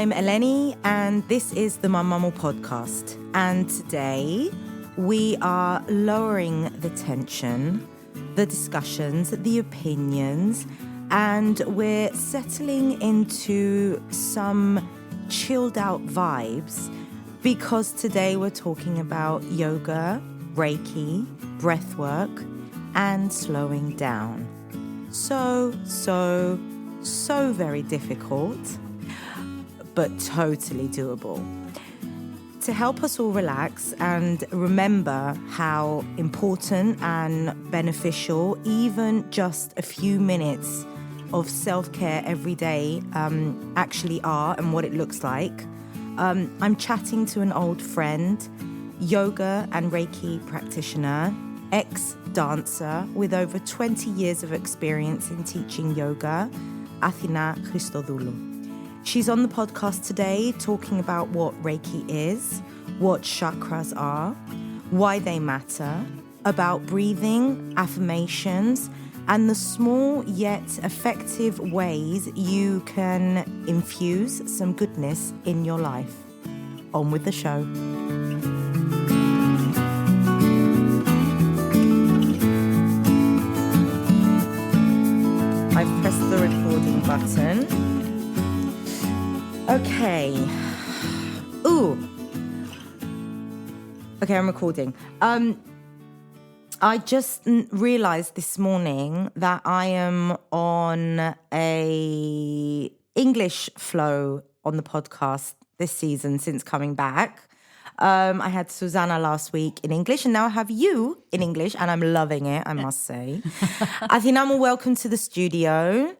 I'm Eleni, and this is the Mamamoo podcast. And today we are lowering the tension, the discussions, the opinions, and we're settling into some chilled out vibes because today we're talking about yoga, Reiki, breathwork, and slowing down. So very difficult, but totally doable. To help us all relax and remember how important and beneficial even just a few minutes of self-care every day actually are and what it looks like, I'm chatting to an old friend, yoga and Reiki practitioner, ex-dancer with over 20 years of experience in teaching yoga, Athena Christodoulou. She's on the podcast today talking about what Reiki is, what chakras are, why they matter, about breathing, affirmations, and the small yet effective ways you can infuse some goodness in your life. On with the show. I've pressed the recording button. Okay. Okay, I'm recording. I just realized this morning that I am on a English flow on the podcast this season since coming back. I had Susanna last week in English, and now I have you in English, and I'm loving it, I must say. Athena, welcome to the studio.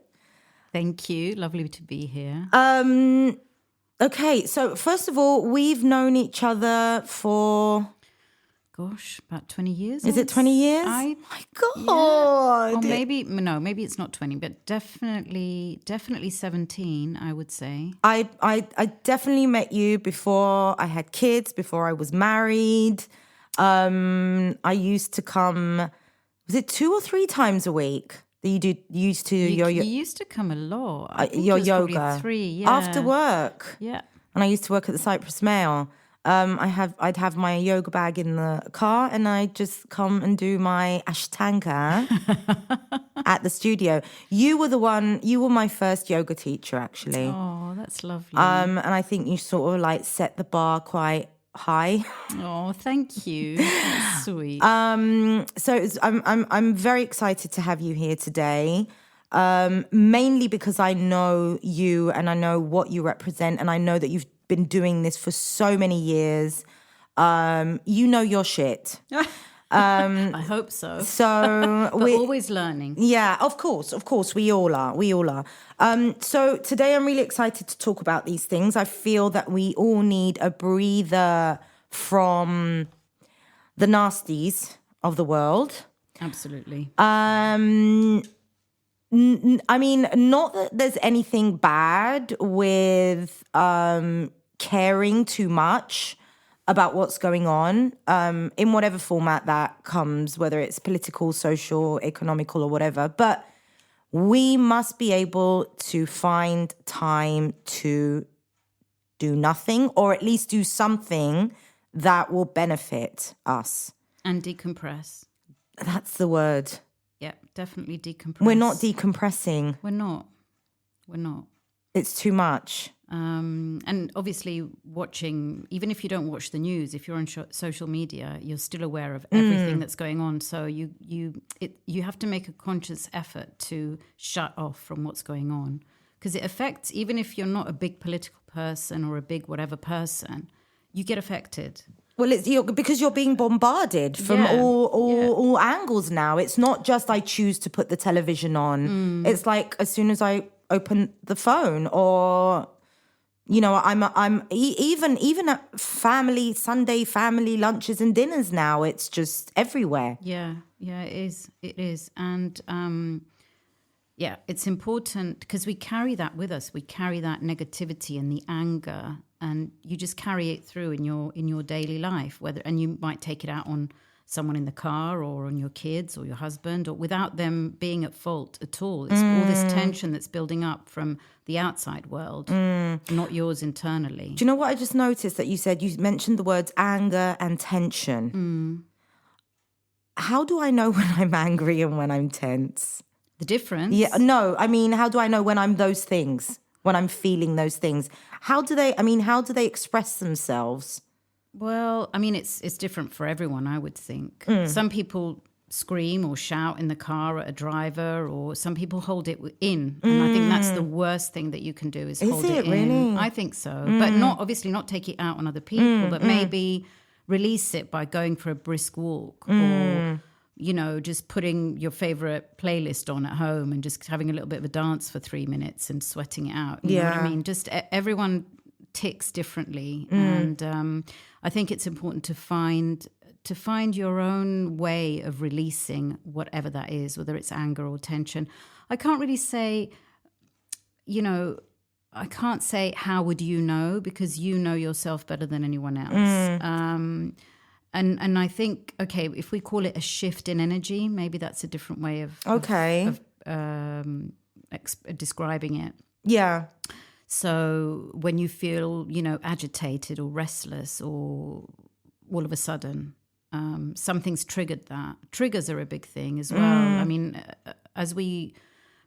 Thank you. Lovely to be here. Okay, so first of all, we've known each other for... Gosh, about 20 years. Is it 20 years? My God. Yeah. Or maybe it's not 20, but definitely 17, I would say. I definitely met you before I had kids, before I was married. I used to come, was it 2 or 3 times a week that you used to You used to come a lot. I think your it was yoga. probably 3, yeah. After work. Yeah. And I used to work at the Cyprus Mail. I'd have my yoga bag in the car and I'd just come and do my Ashtanga at the studio. You were my first yoga teacher, actually. Oh, that's lovely. And I think you sort of like set the bar quite high. Oh, thank you. That's sweet. So I'm very excited to have you here today. Mainly because I know you and I know what you represent, and I know that you've been doing this for so many years. You know your shit. I hope so. So but we're always learning. Yeah, of course, we all are. So today I'm really excited to talk about these things. I feel that we all need a breather from the nasties of the world. Absolutely. I mean, not that there's anything bad with caring too much about what's going on in whatever format that comes, whether it's political, social, economical, or whatever. But we must be able to find time to do nothing, or at least do something that will benefit us. And decompress. That's the word. Yeah, definitely decompress. We're not decompressing. We're not. It's too much. And obviously watching, even if you don't watch the news, if you're on social media, you're still aware of everything that's going on. So you have to make a conscious effort to shut off from what's going on, because it affects, even if you're not a big political person or a big whatever person, you get affected. Well, because you're being bombarded from all angles now. It's not just I choose to put the television on. It's like as soon as I open the phone, or I'm even at Sunday family lunches and dinners now. It's just everywhere. Yeah, it is, and it's important because we carry that with us. We carry that negativity and the anger, and you just carry it through in your daily life. And you might take it out on someone in the car or on your kids or your husband, or without them being at fault at all. It's all this tension that's building up from the outside world, not yours internally. Do you know what I just noticed that you said? You mentioned the words anger and tension. How do I know when I'm angry and when I'm tense? The difference? Yeah, no, I mean, how do I know when I'm those things, when I'm feeling those things? How do they express themselves? Well, I mean, it's different for everyone, I would think. Some people scream or shout in the car at a driver, or some people hold it in. And I think that's the worst thing that you can do is hold it in. Really? I think so. But not take it out on other people, but maybe release it by going for a brisk walk or, just putting your favorite playlist on at home and just having a little bit of a dance for 3 minutes and sweating it out. You know what I mean? Just everyone ticks differently. And I think it's important to find your own way of releasing whatever that is, whether it's anger or tension. I can't really say, I can't say how would you know, because you know yourself better than anyone else. And I think, okay, if we call it a shift in energy, maybe that's a different way of describing it. Yeah. So when you feel, agitated or restless, or all of a sudden something's triggered that. Triggers are a big thing as well. I mean, as we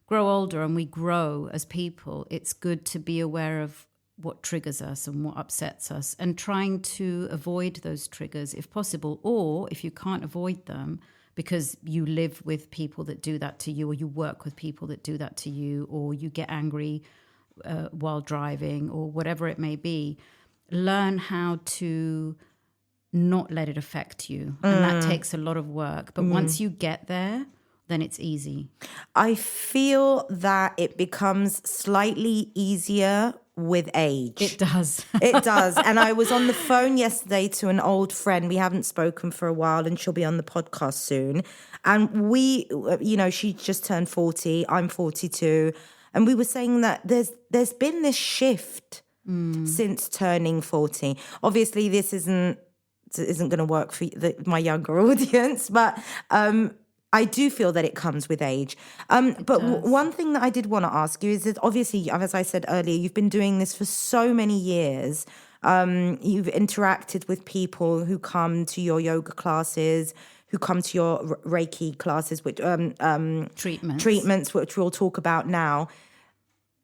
grow older and we grow as people, it's good to be aware of what triggers us and what upsets us, and trying to avoid those triggers if possible. Or if you can't avoid them because you live with people that do that to you, or you work with people that do that to you, or you get angry while driving, or whatever it may be, learn how to not let it affect you. And that takes a lot of work. But once you get there, then it's easy. I feel that it becomes slightly easier with age. It does. It does. And I was on the phone yesterday to an old friend. We haven't spoken for a while, and she'll be on the podcast soon. And we, she just turned 40. I'm 42. And we were saying that there's been this shift since turning 40. Obviously, this isn't going to work for my younger audience, but I do feel that it comes with age. But one thing that I did want to ask you is that obviously, as I said earlier, you've been doing this for so many years. You've interacted with people who come to your yoga classes, who come to your Reiki classes, which treatments, which we'll talk about now.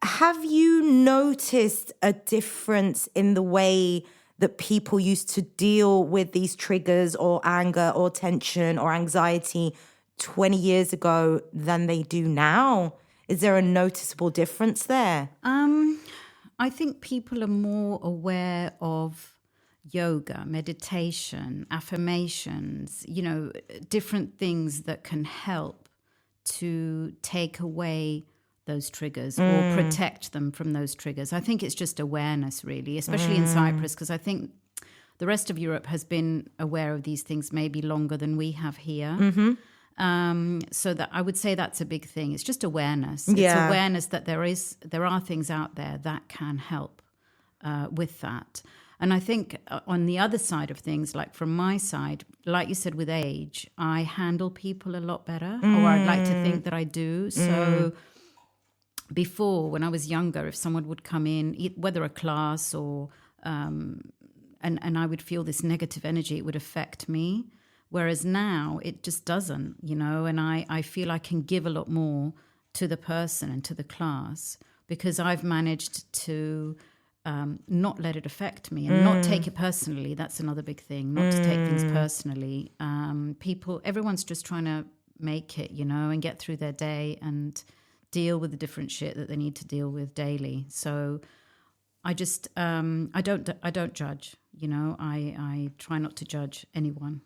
Have you noticed a difference in the way that people used to deal with these triggers or anger or tension or anxiety 20 years ago than they do now? Is there a noticeable difference there? I think people are more aware of yoga, meditation, affirmations, different things that can help to take away those triggers or protect them from those triggers. I think it's just awareness, really, especially in Cyprus, because I think the rest of Europe has been aware of these things maybe longer than we have here. So that I would say that's a big thing. It's just awareness. It's awareness that there are things out there that can help with that. And I think on the other side of things, like from my side, like you said, with age, I handle people a lot better, or I'd like to think that I do. So before, when I was younger, if someone would come in, whether a class or, and I would feel this negative energy, it would affect me. Whereas now it just doesn't, and I feel I can give a lot more to the person and to the class because I've managed to not let it affect me and not take it personally. That's another big thing, not to take things personally. Everyone's just trying to make it, and get through their day and deal with the different shit that they need to deal with daily. So I just, I don't judge, I try not to judge anyone.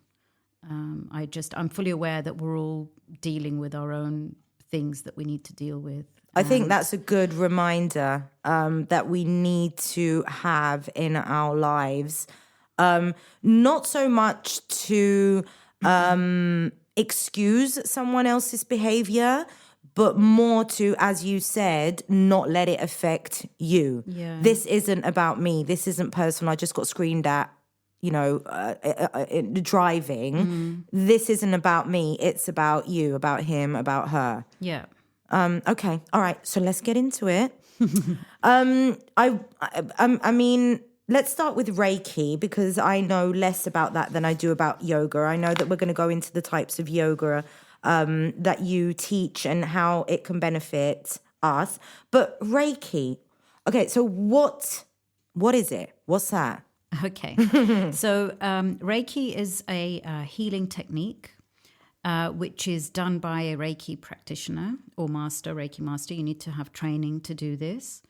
I'm fully aware that we're all dealing with our own things that we need to deal with. I think that's a good reminder that we need to have in our lives. Not so much to excuse someone else's behavior, but more to, as you said, not let it affect you. Yeah. This isn't about me. This isn't personal. I just got screamed at. driving. This isn't about me. It's about you, about him, about her. Yeah. Okay. All right. So let's get into it. I mean, let's start with Reiki, because I know less about that than I do about yoga. I know that we're going to go into the types of yoga that you teach and how it can benefit us. But Reiki, okay, so what is it? What's that? Okay. So Reiki is a healing technique, which is done by a Reiki practitioner or master, Reiki master. You need to have training to do this.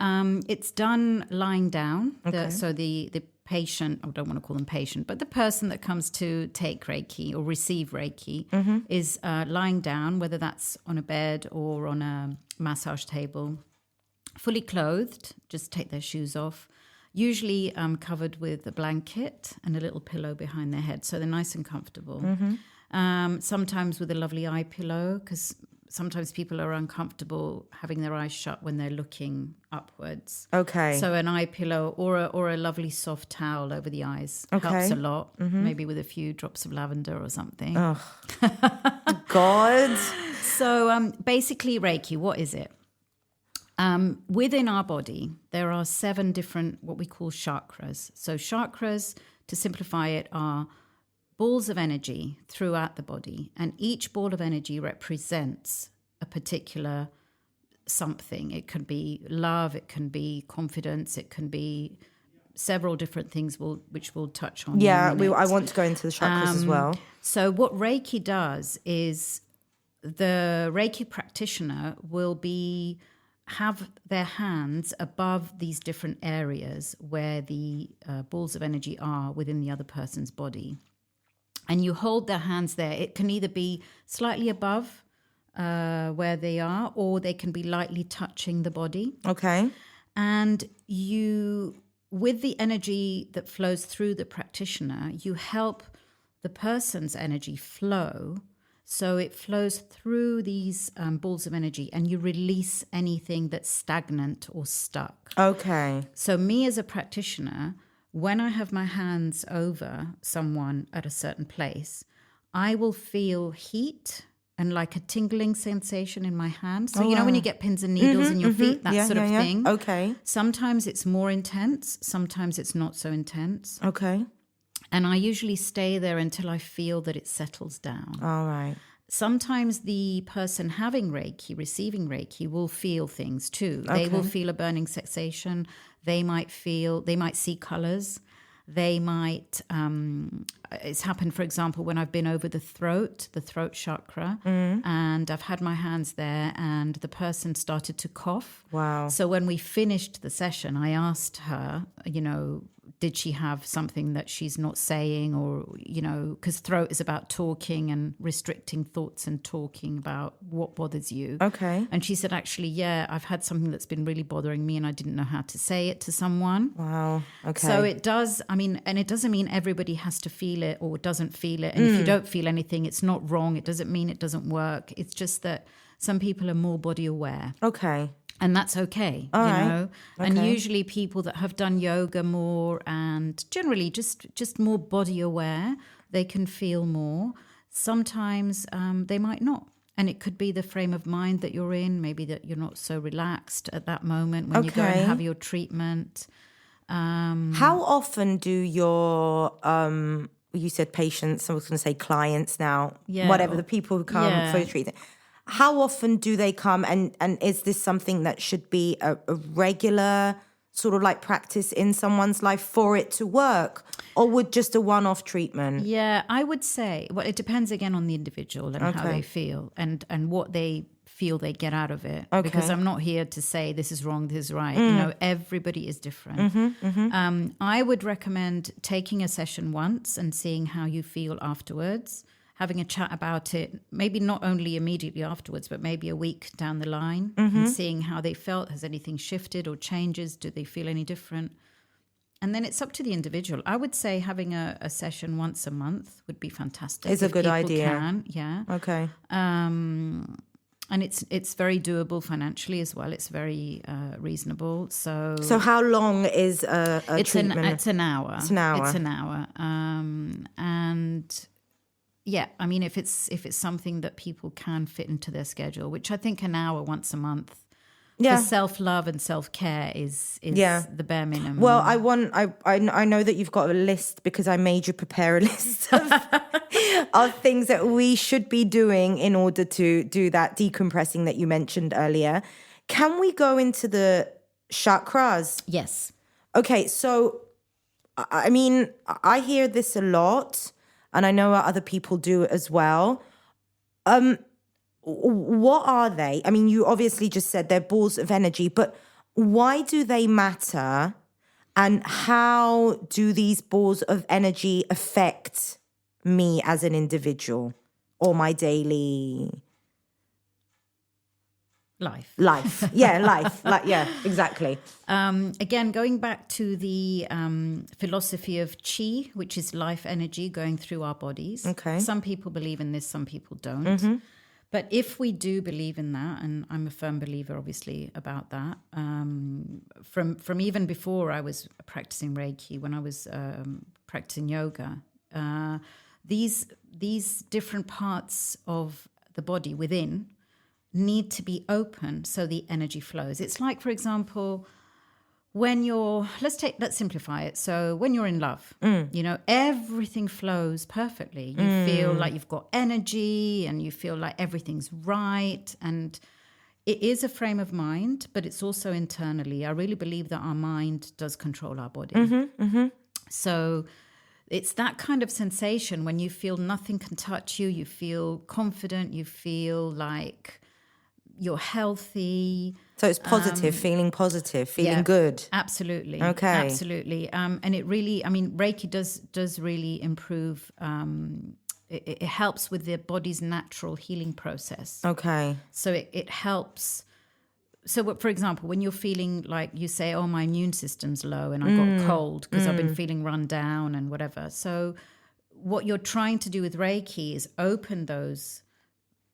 It's done lying down. Okay. So the patient, I don't want to call them patient, but the person that comes to take Reiki or receive Reiki is lying down, whether that's on a bed or on a massage table, fully clothed, just take their shoes off, usually covered with a blanket and a little pillow behind their head. So they're nice and comfortable. Sometimes with a lovely eye pillow, because sometimes people are uncomfortable having their eyes shut when they're looking upwards. Okay. So an eye pillow or a lovely soft towel over the eyes helps a lot. Maybe with a few drops of lavender or something. Oh, God. So basically Reiki, what is it? Within our body, there are 7 different, what we call chakras. So chakras, to simplify it, are balls of energy throughout the body. And each ball of energy represents a particular something. It could be love, it can be confidence, it can be several different things which we'll touch on. Yeah, I want to go into the chakras as well. So what Reiki does is the Reiki practitioner will have their hands above these different areas where the balls of energy are within the other person's body. And you hold their hands there. It can either be slightly above where they are, or they can be lightly touching the body. Okay. And with the energy that flows through the practitioner, you help the person's energy flow. So it flows through these balls of energy, and you release anything that's stagnant or stuck. Okay. So me as a practitioner, when I have my hands over someone at a certain place, I will feel heat and like a tingling sensation in my hand. So, when you get pins and needles in your feet, that sort of thing. Okay. Sometimes it's more intense. Sometimes it's not so intense. Okay. And I usually stay there until I feel that it settles down. All right. Sometimes the person having Reiki, receiving Reiki, will feel things too. Okay. They will feel a burning sensation. They might see colors. They might, it's happened, for example, when I've been over the throat chakra, and I've had my hands there and the person started to cough. Wow. So when we finished the session, I asked her, did she have something that she's not saying, or, because throat is about talking and restricting thoughts and talking about what bothers you. Okay. And she said, actually, yeah, I've had something that's been really bothering me and I didn't know how to say it to someone. Wow. Okay. So it does, and it doesn't mean everybody has to feel it or doesn't feel it. And if you don't feel anything, it's not wrong. It doesn't mean it doesn't work. It's just that some people are more body aware. Okay. And that's okay, All you right. know. Okay. And usually people that have done yoga more and generally just more body aware, they can feel more. Sometimes they might not. And it could be the frame of mind that you're in, maybe that you're not so relaxed at that moment when you go and have your treatment. How often do your, you said patients, I was going to say clients now, whatever, the people who come for your treatment, how often do they come, and is this something that should be a regular sort of like practice in someone's life for it to work, or would just a one-off treatment? Yeah, I would say, well, it depends again on the individual and how they feel and what they feel they get out of it. Okay. Because I'm not here to say this is wrong, this is right. Everybody is different. I would recommend taking a session once and seeing how you feel afterwards, having a chat about it, maybe not only immediately afterwards, but maybe a week down the line, and seeing how they felt. Has anything shifted or changes? Do they feel any different? And then it's up to the individual. I would say having a session once a month would be fantastic. It's a good idea. Can, yeah. Okay. And it's very doable financially as well. It's very reasonable. So how long is a treatment? It's an hour. It's an hour. It's an hour. And yeah, I mean, if it's something that people can fit into their schedule, which I think an hour once a month for self-love and self-care is the bare minimum. Well, I know that you've got a list because I made you prepare a list of things that we should be doing in order to do that decompressing that you mentioned earlier. Can we go into the chakras? Yes. Okay, so, I mean, I hear this a lot, and I know other people do it as well. What are they? I mean, you obviously just said they're balls of energy, but why do they matter? And how do these balls of energy affect me as an individual or my daily life? Yeah, life. Exactly. Again, going back to the philosophy of chi, which is life energy going through our bodies. Okay. Some people believe in this, some people don't. Mm-hmm. But if we do believe in that, and I'm a firm believer, obviously, about that, from even before I was practicing Reiki, when I was practicing yoga, these different parts of the body within need to be open so the energy flows. It's like, for example, when let's simplify it. So when you're in love, everything flows perfectly. You feel like you've got energy and you feel like everything's right. And it is a frame of mind, but it's also internally. I really believe that our mind does control our body. Mm-hmm, mm-hmm. So it's that kind of sensation when you feel nothing can touch you. You feel confident. You feel like you're healthy. So it's positive, feeling good. Absolutely. Okay. Absolutely. And it really, I mean, Reiki does really improve. It helps with the body's natural healing process. Okay. So it helps. So, for example, when you're feeling like you say, oh, my immune system's low and I got cold because I've been feeling run down and whatever. So what you're trying to do with Reiki is open those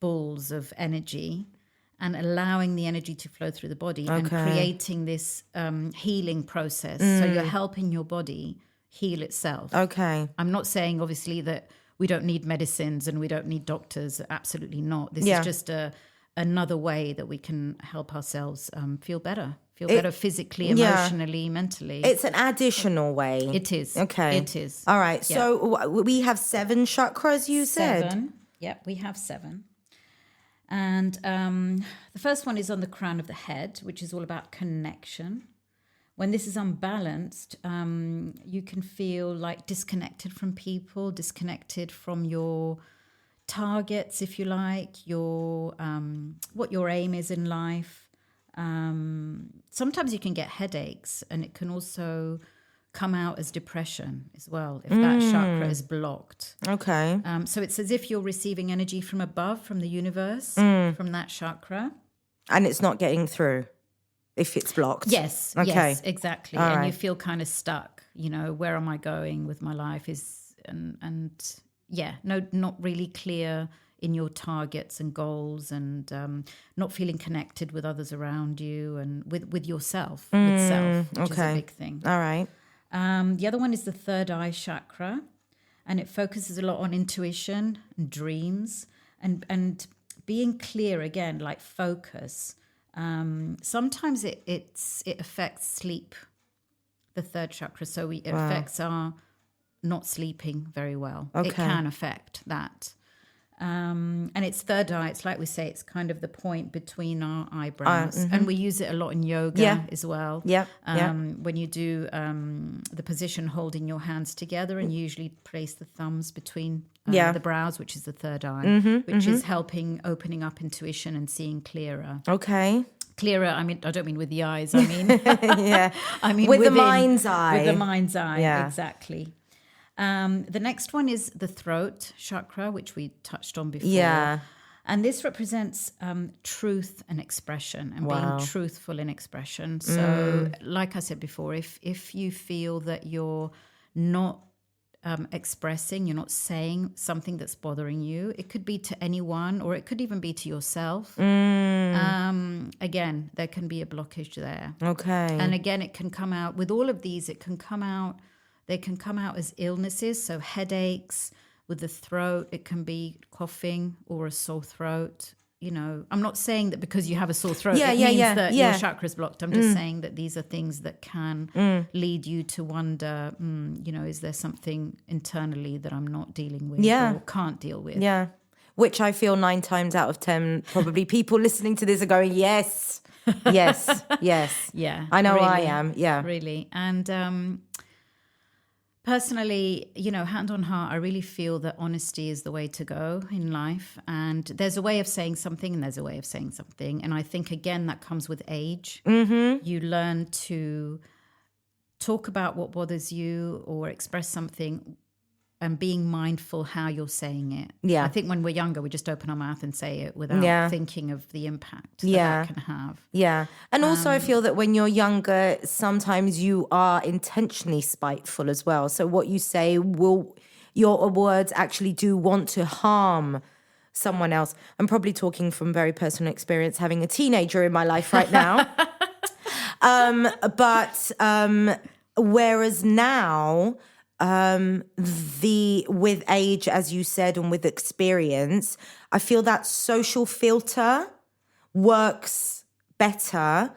balls of energy and allowing the energy to flow through the body and creating this healing process. So you're helping your body heal itself. Okay. I'm not saying, obviously, that we don't need medicines and we don't need doctors. Absolutely not. This is just another way that we can help ourselves feel better physically, emotionally, mentally. It's an additional way. It is. Okay. It is. All right. Yeah. So we have 7 chakras, you said? 7. Yep, we have 7. And the first one is on the crown of the head, which is all about connection. When this is unbalanced, you can feel like disconnected from people, disconnected from your targets, if you like, your what your aim is in life. Sometimes you can get headaches, and it can also come out as depression as well if that chakra is blocked. Okay. So it's as if you're receiving energy from above, from the universe, from that chakra. And it's not getting through if it's blocked. Yes. Okay. Yes, exactly. All and right. you feel kind of stuck, where am I going with my life not really clear in your targets and goals, and not feeling connected with others around you and with yourself, with self, which is a big thing. All right. The other one is the third eye chakra, and it focuses a lot on intuition and dreams and being clear, again, like focus. Sometimes it affects sleep, the third chakra. So it affects our not sleeping very well. Okay. It can affect that. And it's third eye. It's like we say, it's kind of the point between our eyebrows. And we use it a lot in yoga as well. Yeah. When you do the position holding your hands together, and you usually place the thumbs between the brows, which is the third eye, which is helping opening up intuition and seeing clearer. Okay. Clearer, I mean, I don't mean with the eyes, I mean... I mean with within, the mind's eye. With the mind's eye, exactly. The next one is the throat chakra, which we touched on before. Yeah. And this represents truth and expression and being truthful in expression. So like I said before, if you feel that you're not expressing, you're not saying something that's bothering you. It could be to anyone, or it could even be to yourself. Again, there can be a blockage there. Okay. And again, it can come out with all of these. They can come out as illnesses. So headaches with the throat. It can be coughing or a sore throat. You know, I'm not saying that because you have a sore throat, it means that your chakra's blocked. I'm just saying that these are things that can lead you to wonder, you know, is there something internally that I'm not dealing with or can't deal with? Yeah. Which I feel 9 times out of 10, probably people listening to this are going, yes. Yeah. I know really, I am. Yeah. Really. And personally, you know, hand on heart, I really feel that honesty is the way to go in life. And there's a way of saying something and there's a way of saying something. And I think, again, that comes with age. You learn to talk about what bothers you or express something and being mindful how you're saying it. Yeah. I think when we're younger, we just open our mouth and say it without thinking of the impact that can have. Yeah. And also I feel that when you're younger, sometimes you are intentionally spiteful as well. So what you say your words actually do want to harm someone else. I'm probably talking from very personal experience, having a teenager in my life right now. But whereas now, with age, as you said, and with experience, I feel that social filter works better,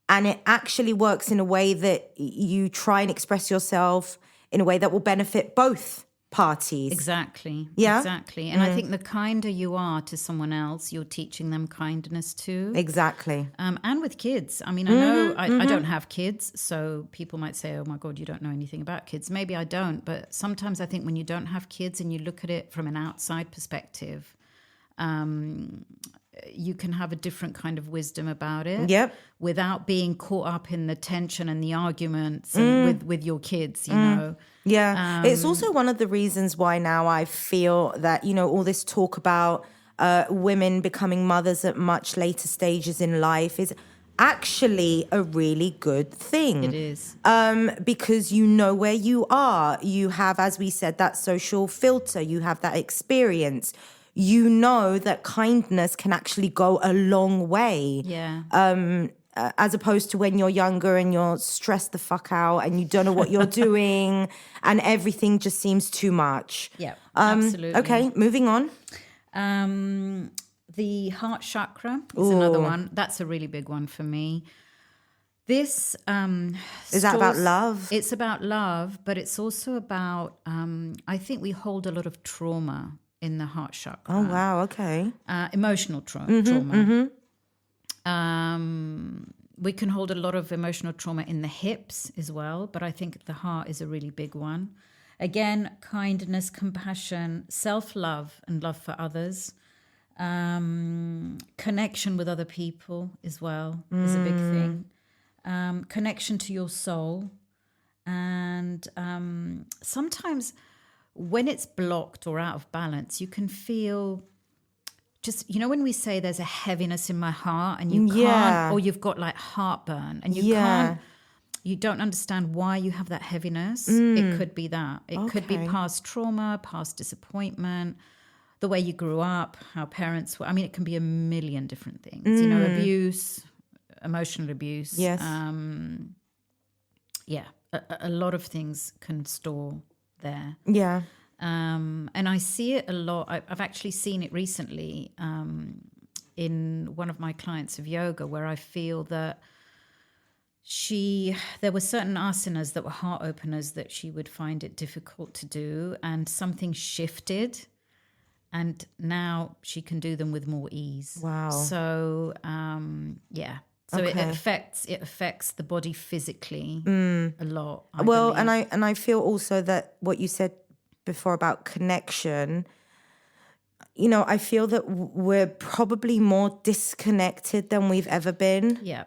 and it actually works in a way that you try and express yourself in a way that will benefit both parties. Exactly. Yeah? Exactly. And I think the kinder you are to someone else, you're teaching them kindness too. Exactly. And with kids. I mean, I know I don't have kids, so people might say, oh my God, you don't know anything about kids. Maybe I don't, but sometimes I think when you don't have kids and you look at it from an outside perspective, you can have a different kind of wisdom about it. Yep. Without being caught up in the tension and the arguments and with your kids, you know. Yeah. It's also one of the reasons why now I feel that, you know, all this talk about women becoming mothers at much later stages in life is actually a really good thing. It is. Because you know where you are. You have, as we said, that social filter. You have that experience. You know that kindness can actually go a long way. Yeah. As opposed to when you're younger and you're stressed the fuck out and you don't know what you're doing and everything just seems too much. Yeah, absolutely. Okay, moving on. The heart chakra is another one. That's a really big one for me. This is that about love? It's about love, but it's also about, I think we hold a lot of trauma in the heart chakra. Oh, wow, okay. Emotional trauma. We can hold a lot of emotional trauma in the hips as well, but I think the heart is a really big one. Again, kindness, compassion, self-love and love for others. Connection with other people as well is a big thing. Connection to your soul. And sometimes when it's blocked or out of balance, you can feel just, you know, when we say there's a heaviness in my heart and you can't, or you've got like heartburn and you can't, you don't understand why you have that heaviness. It could be that. It could be past trauma, past disappointment, the way you grew up, how parents were. I mean, it can be a million different things, you know, abuse, emotional abuse. Yes. A lot of things can store there. Yeah. And I see it a lot. I've actually seen it recently in one of my clients of yoga, where I feel that there were certain asanas that were heart openers that she would find it difficult to do, and something shifted, and now she can do them with more ease. Wow. So So it affects the body physically a lot. I believe. and I feel also that what you said before about connection, you know, I feel that we're probably more disconnected than we've ever been. Yeah,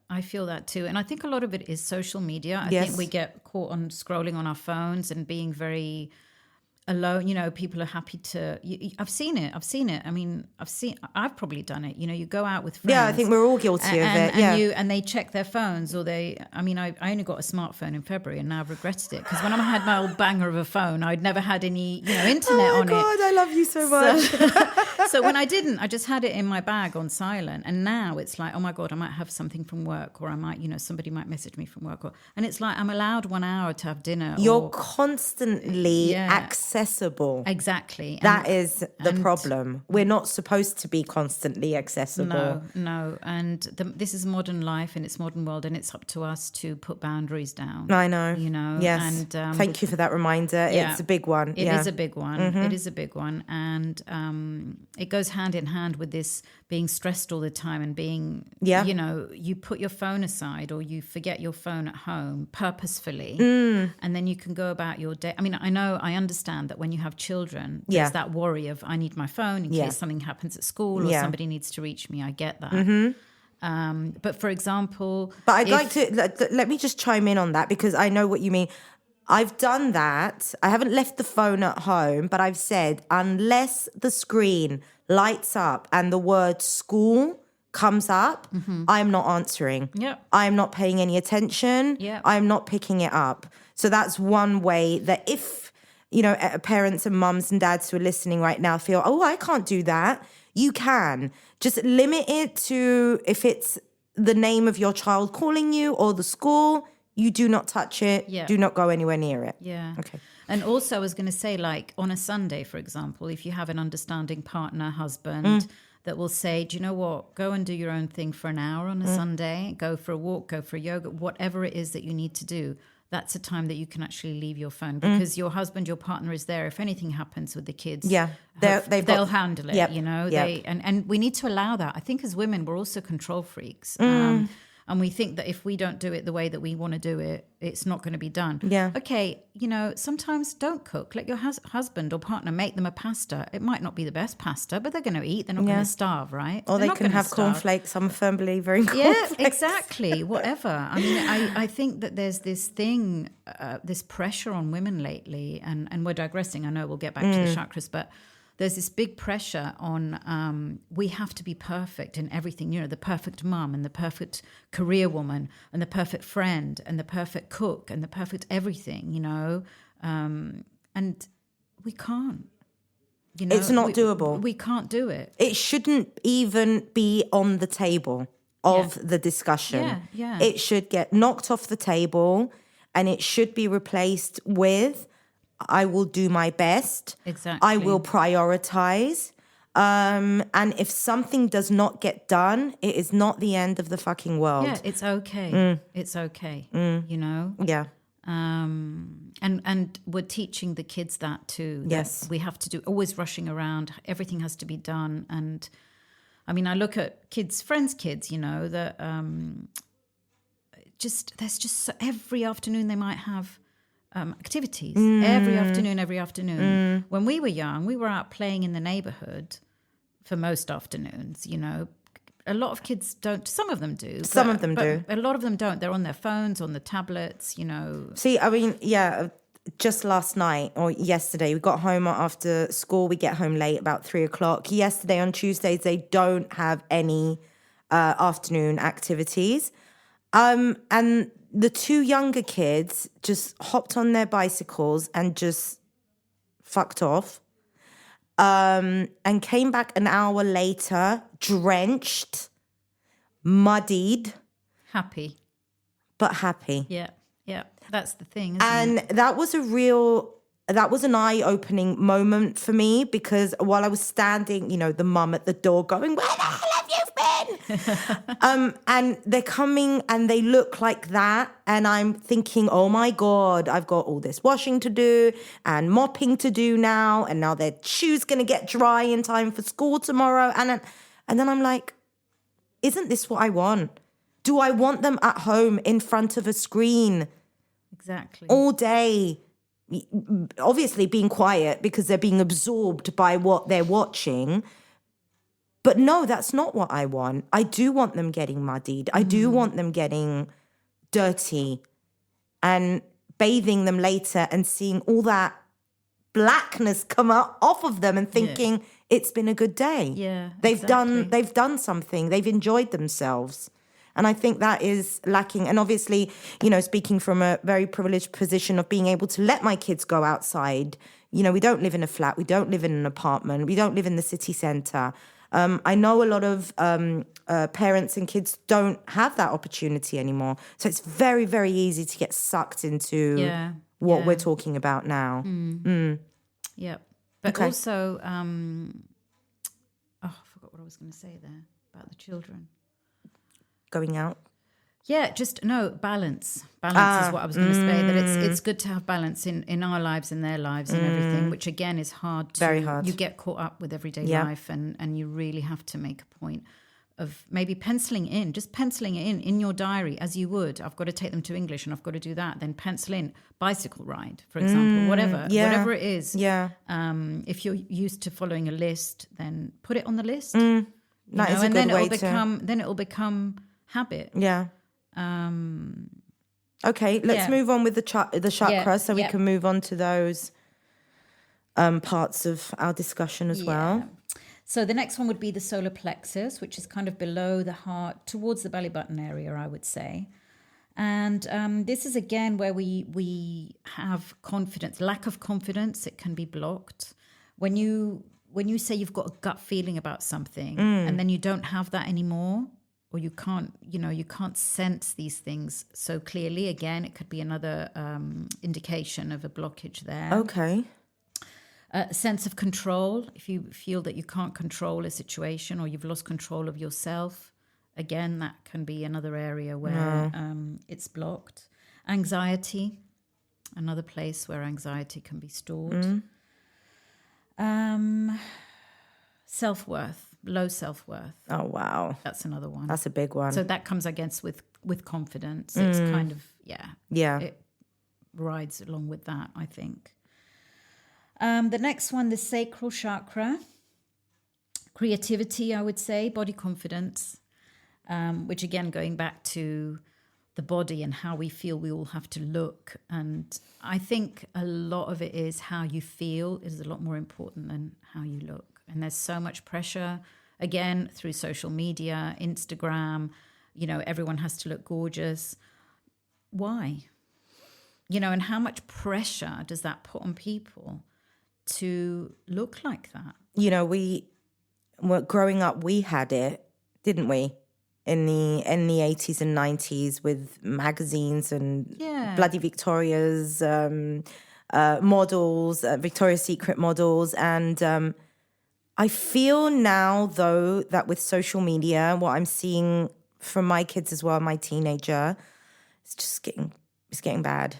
I feel that too. And I think a lot of it is social media. I Yes. think we get caught on scrolling on our phones and being very alone, you know, people are happy to, I've seen it. I mean, I've probably done it. You know, you go out with friends. Yeah, I think we're all guilty of it. And they check their phones, or I only got a smartphone in February, and now I've regretted it, because when I had my old banger of a phone, I'd never had any, internet on it. Oh my God, I love you so much. So when I didn't, I just had it in my bag on silent, and now it's like, oh my God, I might have something from work, or I might, somebody might message me from work, and it's like I'm allowed 1 hour to have dinner. You're constantly accessible. Exactly. That is the problem. We're not supposed to be constantly accessible. No. And this is modern life, and it's modern world, and it's up to us to put boundaries down. I know. Yes. And thank you for that reminder. It's a big one. It is a big one. It is a big one. And it goes hand in hand with this being stressed all the time and being, you put your phone aside, or you forget your phone at home purposefully, and then you can go about your day. I mean, I understand that when you have children, there's that worry of, I need my phone in case something happens at school, or somebody needs to reach me. I get that. But for example... But I'd like to... Let me just chime in on that, because I know what you mean. I've done that. I haven't left the phone at home, but I've said, unless the screen lights up and the word school comes up, I'm not answering. Yep. I'm not paying any attention. Yep. I'm not picking it up. So that's one way that if, parents and mums and dads who are listening right now feel, oh, I can't do that, you can. Just limit it to, if it's the name of your child calling you or the school, you do not touch it. Yeah. Do not go anywhere near it. Yeah. Okay. And also I was going to say, like on a Sunday, for example, if you have an understanding partner, husband, that will say, do you know what, go and do your own thing for an hour on a Sunday, go for a walk, go for yoga, whatever it is that you need to do. That's a time that you can actually leave your phone, because your husband, your partner is there. If anything happens with the kids, they'll handle it, and we need to allow that. I think as women, we're also control freaks. And we think that if we don't do it the way that we want to do it, it's not going to be done. Yeah. Okay, sometimes don't cook. Let your husband or partner make them a pasta. It might not be the best pasta, but they're going to eat. They're not going to starve, right? Or they can have cornflakes. I'm a firm believer in cornflakes. Yeah, exactly. Whatever. I mean, I think that there's this thing, this pressure on women lately, and we're digressing. I know we'll get back to the chakras, but there's this big pressure on we have to be perfect in everything, the perfect mum and the perfect career woman and the perfect friend and the perfect cook and the perfect everything, and we can't. It's not doable. We can't do it. It shouldn't even be on the table of the discussion. Yeah. It should get knocked off the table, and it should be replaced with, I will do my best. Exactly. I will prioritize. And if something does not get done, it is not the end of the fucking world. Yeah, it's okay. It's okay. Yeah. And we're teaching the kids that too. Yes. We have to do, always rushing around. Everything has to be done. And I mean, I look at friends' kids, that there's just every afternoon they might have activities every afternoon. When we were young, we were out playing in the neighborhood for most afternoons. A lot of kids don't. Some of them do. Some of them do. A lot of them don't. They're on their phones, on the tablets. See, I mean, just last night or yesterday, we got home after school. We get home late, about 3:00. Yesterday on Tuesdays, they don't have any afternoon activities, and the two younger kids just hopped on their bicycles and just fucked off, and came back an hour later, drenched, muddied. Happy. But happy. Yeah. That's the thing, isn't it? That was an eye-opening moment for me, because while I was standing, the mum at the door going, where the hell have you been? And they're coming and they look like that. And I'm thinking, oh my God, I've got all this washing to do and mopping to do now. And now their shoes going to get dry in time for school tomorrow. And then I'm like, isn't this what I want? Do I want them at home in front of a screen? Exactly. All day, obviously being quiet because they're being absorbed by what they're watching. But no, that's not what I want. I do want them getting muddied. I do want them getting dirty and bathing them later and seeing all that blackness come off of them and thinking it's been a good day. Yeah, they've done something. They've enjoyed themselves. And I think that is lacking. And obviously, speaking from a very privileged position of being able to let my kids go outside, we don't live in a flat. We don't live in an apartment. We don't live in the city centre. I know a lot of parents and kids don't have that opportunity anymore. So it's very, very easy to get sucked into what we're talking about now. Yeah. But also, I forgot what I was going to say there about the children. Going out? Yeah, balance. Balance is what I was going to say, that it's good to have balance in our lives, in their lives and everything, which again is hard. Very hard. You get caught up with everyday life and you really have to make a point of maybe penciling it in your diary as you would. I've got to take them to English and I've got to do that. Then pencil in bicycle ride, for example, whatever it is. Yeah. If you're used to following a list, then put it on the list. That is a good way to... Then it'll become habit. Yeah. Okay, let's move on with the chakras so we can move on to those parts of our discussion as well. So the next one would be the solar plexus, which is kind of below the heart, towards the belly button area, I would say. And this is, again, where we have confidence, lack of confidence. It can be blocked. When you say you've got a gut feeling about something and then you don't have that anymore, or you can't sense these things so clearly. Again, it could be another indication of a blockage there. Okay. A sense of control. If you feel that you can't control a situation or you've lost control of yourself, again, that can be another area where it's blocked. Anxiety, another place where anxiety can be stored. Self-worth. Low self-worth. Oh, wow. That's another one. That's a big one. So that comes against with confidence. It's kind of, it rides along with that, I think. The next one, the sacral chakra. Creativity, I would say, body confidence, which again, going back to the body and how we feel we all have to look. And I think a lot of it is how you feel is a lot more important than how you look. And there's so much pressure, again, through social media, Instagram, everyone has to look gorgeous. Why? And how much pressure does that put on people to look like that? We were growing up, we had it, didn't we? In the 80s and 90s with magazines and Bloody Victoria's models, Victoria's Secret models. And I feel now, though, that with social media, what I'm seeing from my kids as well, my teenager, it's getting bad.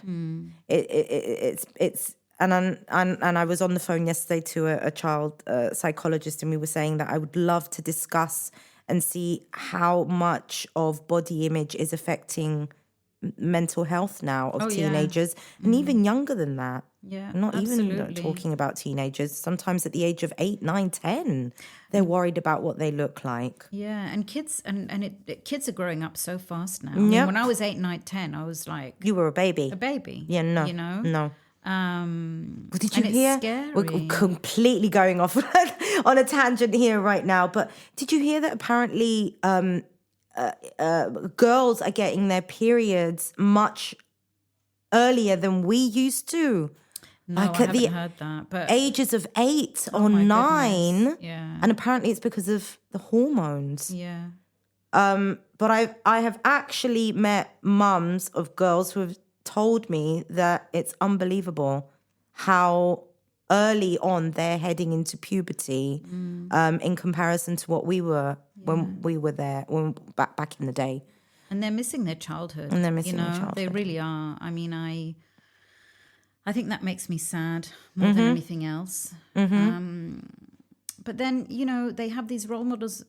It's and I was on the phone yesterday to a child psychologist, and we were saying that I would love to discuss and see how much of body image is affecting mental health now of teenagers and even younger than that. Yeah, not absolutely. Even talking about teenagers. Sometimes at the age of 8, 9, 10, they're worried about what they look like. Yeah, and kids kids are growing up so fast now. I mean, when I was 8, 9, 10, I was like, you were a baby. Yeah, no. No. Did you hear? It's scary. We're completely going off on a tangent here right now. But did you hear that apparently girls are getting their periods much earlier than we used to? No, I haven't heard that. But ages of 8 or 9. Goodness. Yeah. And apparently it's because of the hormones. Yeah. But I have actually met mums of girls who have told me that it's unbelievable how early on they're heading into puberty in comparison to what we were when we were there, back in the day. And they're missing their childhood. They really are. I mean, I think that makes me sad more than anything else. But then, they have these role models,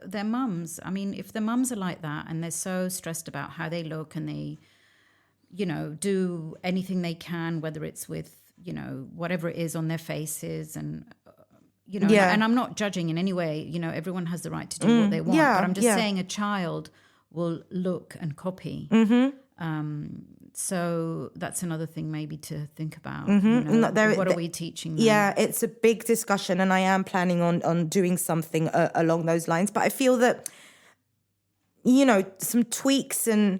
their mums. I mean, if the mums are like that and they're so stressed about how they look and they, do anything they can, whether it's with, whatever it is on their faces and, and I'm not judging in any way, everyone has the right to do what they want. But I'm just saying a child will look and copy So that's another thing maybe to think about. What are we teaching them? Yeah, it's a big discussion, and I am planning on doing something along those lines. But I feel that, some tweaks and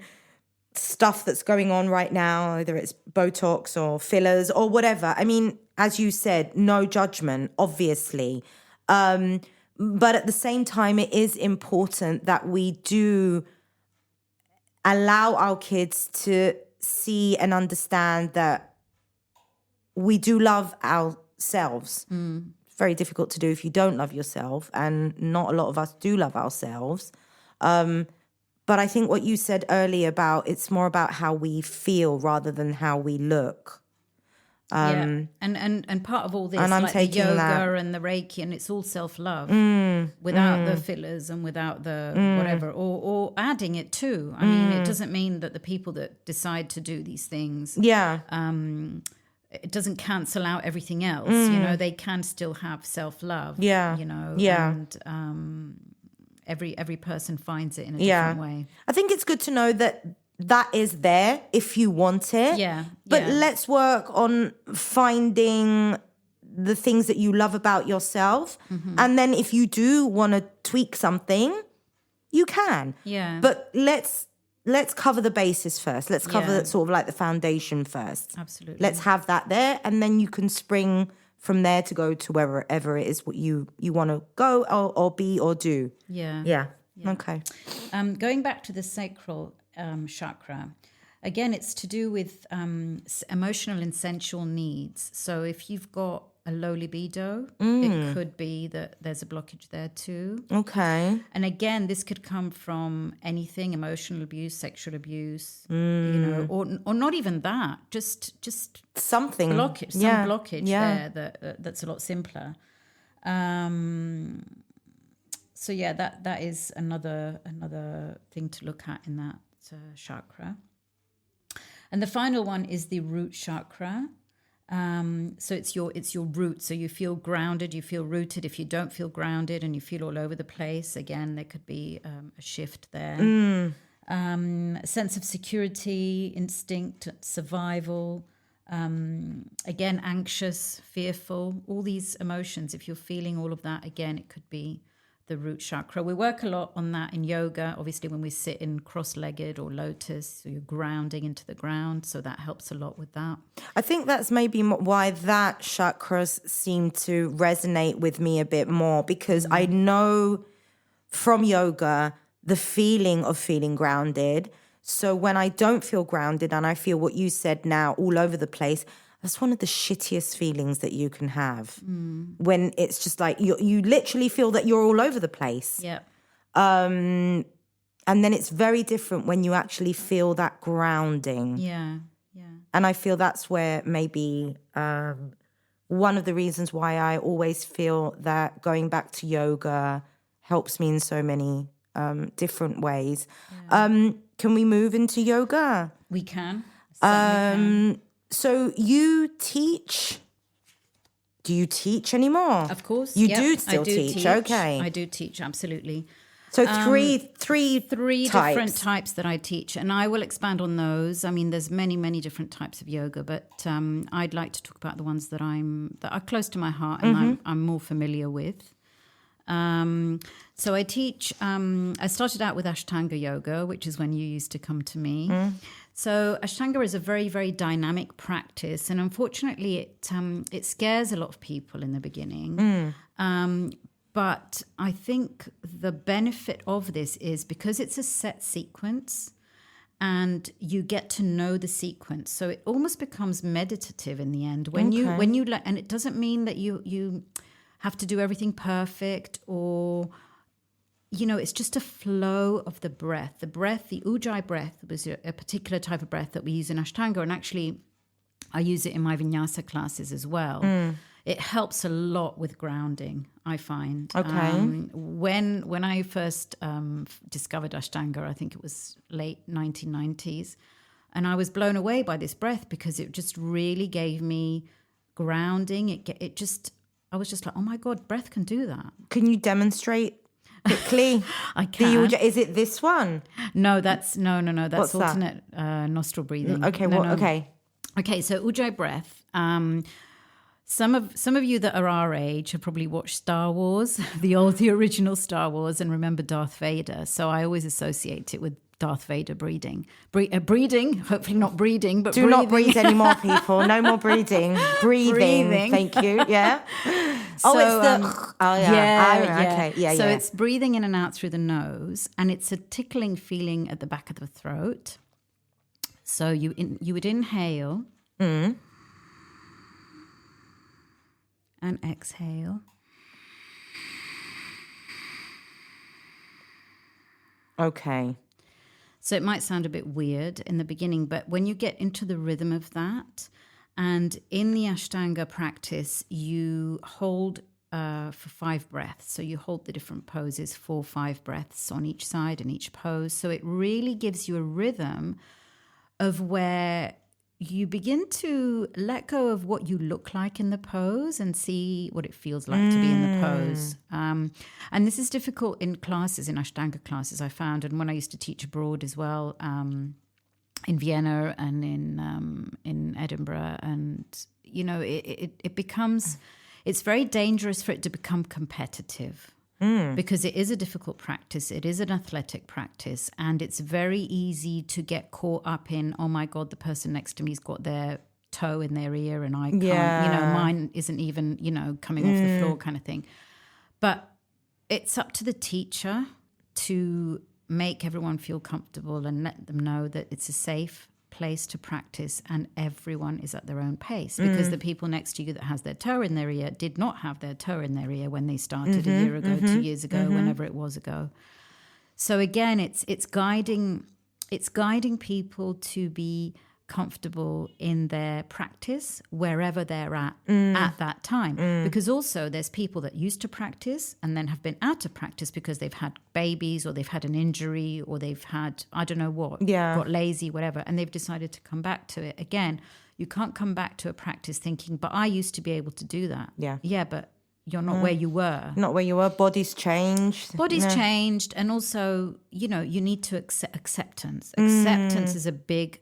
stuff that's going on right now, whether it's Botox or fillers or whatever. I mean, as you said, no judgment, obviously. But at the same time, it is important that we do allow our kids to see and understand that we do love ourselves. It's very difficult to do if you don't love yourself, and not a lot of us do love ourselves. But I think what you said earlier about it's more about how we feel rather than how we look. And part of all this, and I'm like the taking yoga that. and the Reiki, and it's all self-love without the fillers and without the whatever, or adding it too. I mean, it doesn't mean that the people that decide to do these things, it doesn't cancel out everything else. They can still have self-love. And every person finds it in a different way. I think it's good to know that is there if you want it. But let's work on finding the things that you love about yourself. And then if you do want to tweak something, you can. But let's cover the basis first. Let's cover sort of like the foundation first. Absolutely. Let's have that there, and then you can spring from there to go to wherever it is what you want to go or be or do. Yeah. Okay. Going back to the sacral chakra, again, it's to do with emotional and sensual needs. So if you've got a low libido, it could be that there's a blockage there too. Okay. And again, this could come from anything: emotional abuse, sexual abuse, or not even that, just something blockage, some blockage there that's a lot simpler. So that is another thing to look at in that chakra. And the final one is the root chakra. So it's your root. So you feel grounded, you feel rooted. If you don't feel grounded and you feel all over the place, again, there could be a shift there. A sense of security, instinct, survival. Again, anxious, fearful, all these emotions. If you're feeling all of that, again, it could be the root chakra. We work a lot on that in yoga, obviously, when we sit in cross-legged or lotus, so you're grounding into the ground, so that helps a lot with that. I think that's maybe why that chakras seem to resonate with me a bit more, because I know from yoga the feeling of feeling grounded. So when I don't feel grounded and I feel what you said now all over the place, that's one of the shittiest feelings that you can have. When it's just like you literally feel that you're all over the place. And then it's very different when you actually feel that grounding. And I feel that's where maybe one of the reasons why I always feel that going back to yoga helps me in so many different ways. Can we move into yoga? We can. Certainly can. So you teach? Do you teach anymore? Of course. You do still teach. Okay. I do teach, absolutely. So three types. Different types that I teach, and I will expand on those. I mean, there's many different types of yoga, but I'd like to talk about the ones that are close to my heart and I'm more familiar with. So I teach, I started out with Ashtanga yoga, which is when you used to come to me. So Ashtanga is a very, very dynamic practice. And unfortunately, it scares a lot of people in the beginning. But I think the benefit of this is because it's a set sequence and you get to know the sequence. So it almost becomes meditative in the end. When you and it doesn't mean that you have to do everything perfect or, it's just a flow of the breath. The Ujjayi breath was a particular type of breath that we use in Ashtanga. And actually, I use it in my vinyasa classes as well. It helps a lot with grounding, I find. Okay. When I first discovered Ashtanga, I think it was late 1990s, and I was blown away by this breath because it just really gave me grounding. I was just like, oh my God, breath can do that. Can you demonstrate quickly? I can. Is it this one? No, that's no. That's What's that? alternate nostril breathing. Okay, No, what? no. Okay. Okay, so Ujjayi breath. Some of you that are our age have probably watched Star Wars, the original Star Wars, and remember Darth Vader. So I always associate it with Darth Vader breeding. Breeding, hopefully not breeding, but Do breathing. not breathe anymore, people. No more breathing. Breathing. Thank you. Yeah. So, Okay. Yeah. So it's breathing in and out through the nose, and it's a tickling feeling at the back of the throat. So you would inhale and exhale. Okay. So it might sound a bit weird in the beginning, but when you get into the rhythm of that, and in the Ashtanga practice, you hold for 5 breaths. So you hold the different poses, 4, 5 breaths on each side in each pose. So it really gives you a rhythm of where you begin to let go of what you look like in the pose and see what it feels like to be in the pose. And this is difficult in classes, in Ashtanga classes, I found. And when I used to teach abroad as well, in Vienna and in Edinburgh. And, you know, it becomes, it's very dangerous for it to become competitive. Because it is a difficult practice. It is an athletic practice. And it's very easy to get caught up in, oh my God, the person next to me's got their toe in their ear and I can't, you know, mine isn't even, you know, coming off the floor kind of thing. But it's up to the teacher to make everyone feel comfortable and let them know that it's a safe place to practice and everyone is at their own pace, because the people next to you that has their toe in their ear did not have their toe in their ear when they started a year ago, 2 years ago, whenever it was ago. So again, it's guiding people to be comfortable in their practice wherever they're at that time. Because also there's people that used to practice and then have been out of practice because they've had babies or they've had an injury or they've had, I don't know what, got lazy, whatever, and they've decided to come back to it. Again, you can't come back to a practice thinking, but I used to be able to do that. Yeah, but you're not where you were. Not where you were. Body's changed. Changed. And also, you know, you need to acceptance. Acceptance is a big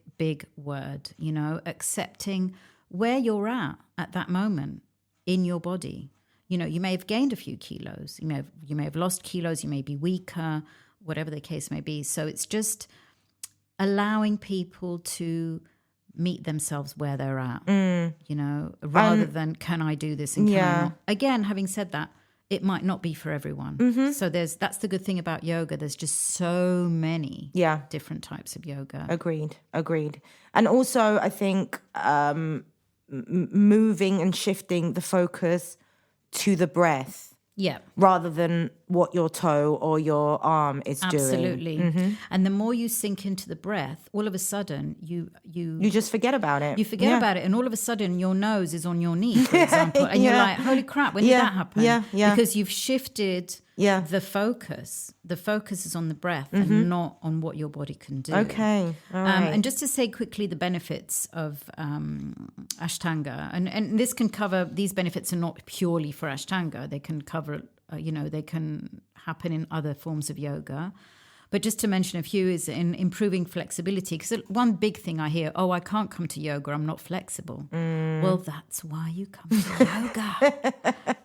word, you know, accepting where you're at that moment in your body. You know, you may have gained a few kilos, you may have lost kilos, you may be weaker, whatever the case may be. So it's just allowing people to meet themselves where they're at, you know, rather than can I do this and can I not? Again, having said that, it might not be for everyone. So that's the good thing about yoga. There's just so many different types of yoga. Agreed. And also, I think moving and shifting the focus to the breath. Yeah. Rather than what your toe or your arm is doing. Absolutely. And the more you sink into the breath, all of a sudden you just forget about it. You forget about it, and all of a sudden your nose is on your knee, for example, and you're like, holy crap, when did that happen? Because you've shifted the focus. The focus is on the breath and not on what your body can do. Okay. All right. And just to say quickly the benefits of Ashtanga, and this can cover, these benefits are not purely for Ashtanga. They can cover, they can happen in other forms of yoga. But just to mention a few is in improving flexibility. Because one big thing I hear, I can't come to yoga, I'm not flexible. Well, that's why you come to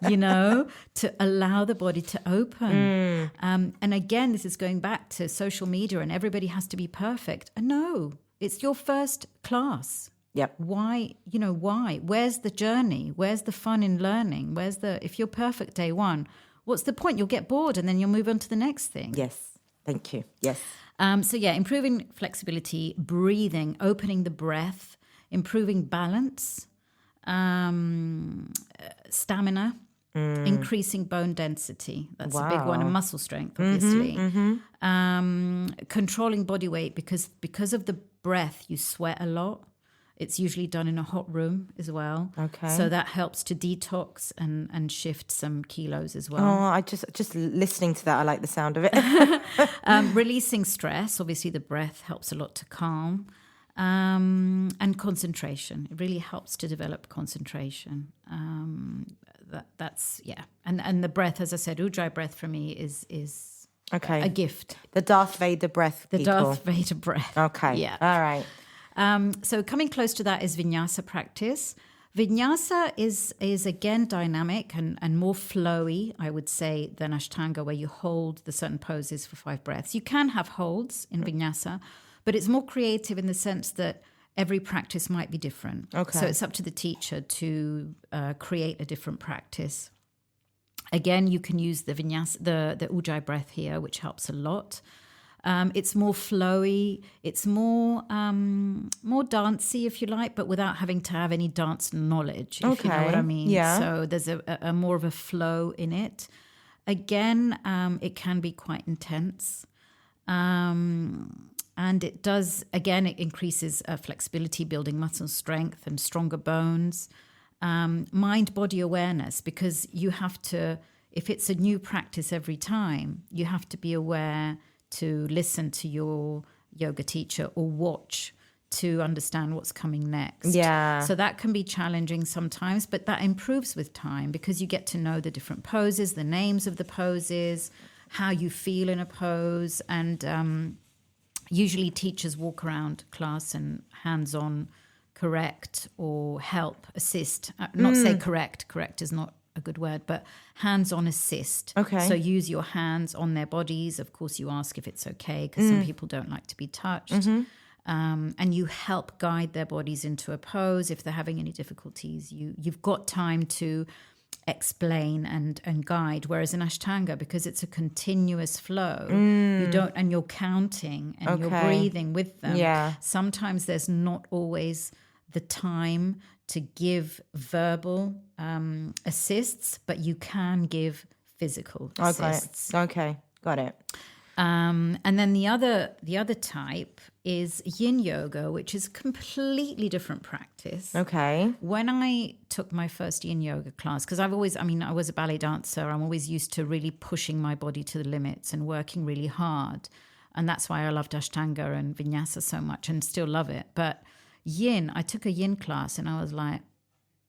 yoga, to allow the body to open. And again, this is going back to social media and everybody has to be perfect. And no, it's your first class. Yep. Why? Why? Where's the journey? Where's the fun in learning? If you're perfect day one, what's the point? You'll get bored and then you'll move on to the next thing. Yes. Thank you. Yes. Improving flexibility, breathing, opening the breath, improving balance, stamina, increasing bone density. That's a big one. And muscle strength, obviously. Controlling body weight because of the breath, you sweat a lot. It's usually done in a hot room as well. Okay. So that helps to detox and shift some kilos as well. Oh, I just listening to that, I like the sound of it. Releasing stress. Obviously, the breath helps a lot to calm. And concentration. It really helps to develop concentration. that's and the breath, as I said, Ujjayi breath for me is okay, a gift. The Darth Vader breath. The people. Darth Vader breath. Okay. Yeah. All right. So coming close to that is vinyasa practice. Vinyasa is again dynamic and more flowy, I would say, than Ashtanga, where you hold the certain poses for 5 breaths. You can have holds in vinyasa, but it's more creative in the sense that every practice might be different. Okay. So it's up to the teacher to create a different practice. Again, you can use the vinyasa, the Ujjayi breath here, which helps a lot. It's more flowy. It's more dancey, if you like, but without having to have any dance knowledge, if you know what I mean. Yeah. So there's a more of a flow in it. Again, it can be quite intense. And it does, again, it increases flexibility, building muscle strength and stronger bones. Mind-body awareness, because you have to, if it's a new practice every time, you have to be aware to listen to your yoga teacher or watch to understand what's coming next. Yeah. So that can be challenging sometimes, but that improves with time because you get to know the different poses, the names of the poses, how you feel in a pose. And usually teachers walk around class and hands-on correct or help, assist. Not say correct is not a good word, but hands-on assist. Okay. So use your hands on their bodies. Of course, you ask if it's okay because some people don't like to be touched. And you help guide their bodies into a pose. If they're having any difficulties, you've got time to explain and guide. Whereas in Ashtanga, because it's a continuous flow, you don't, and you're counting and you're breathing with them. Yeah. Sometimes there's not always the time to give verbal assists, but you can give physical assists. Okay, got it. And then the other type is yin yoga, which is completely different practice. Okay. When I took my first yin yoga class, because I was a ballet dancer, I'm always used to really pushing my body to the limits and working really hard. And that's why I loved Ashtanga and Vinyasa so much and still love it. But yin, I took a yin class and I was like,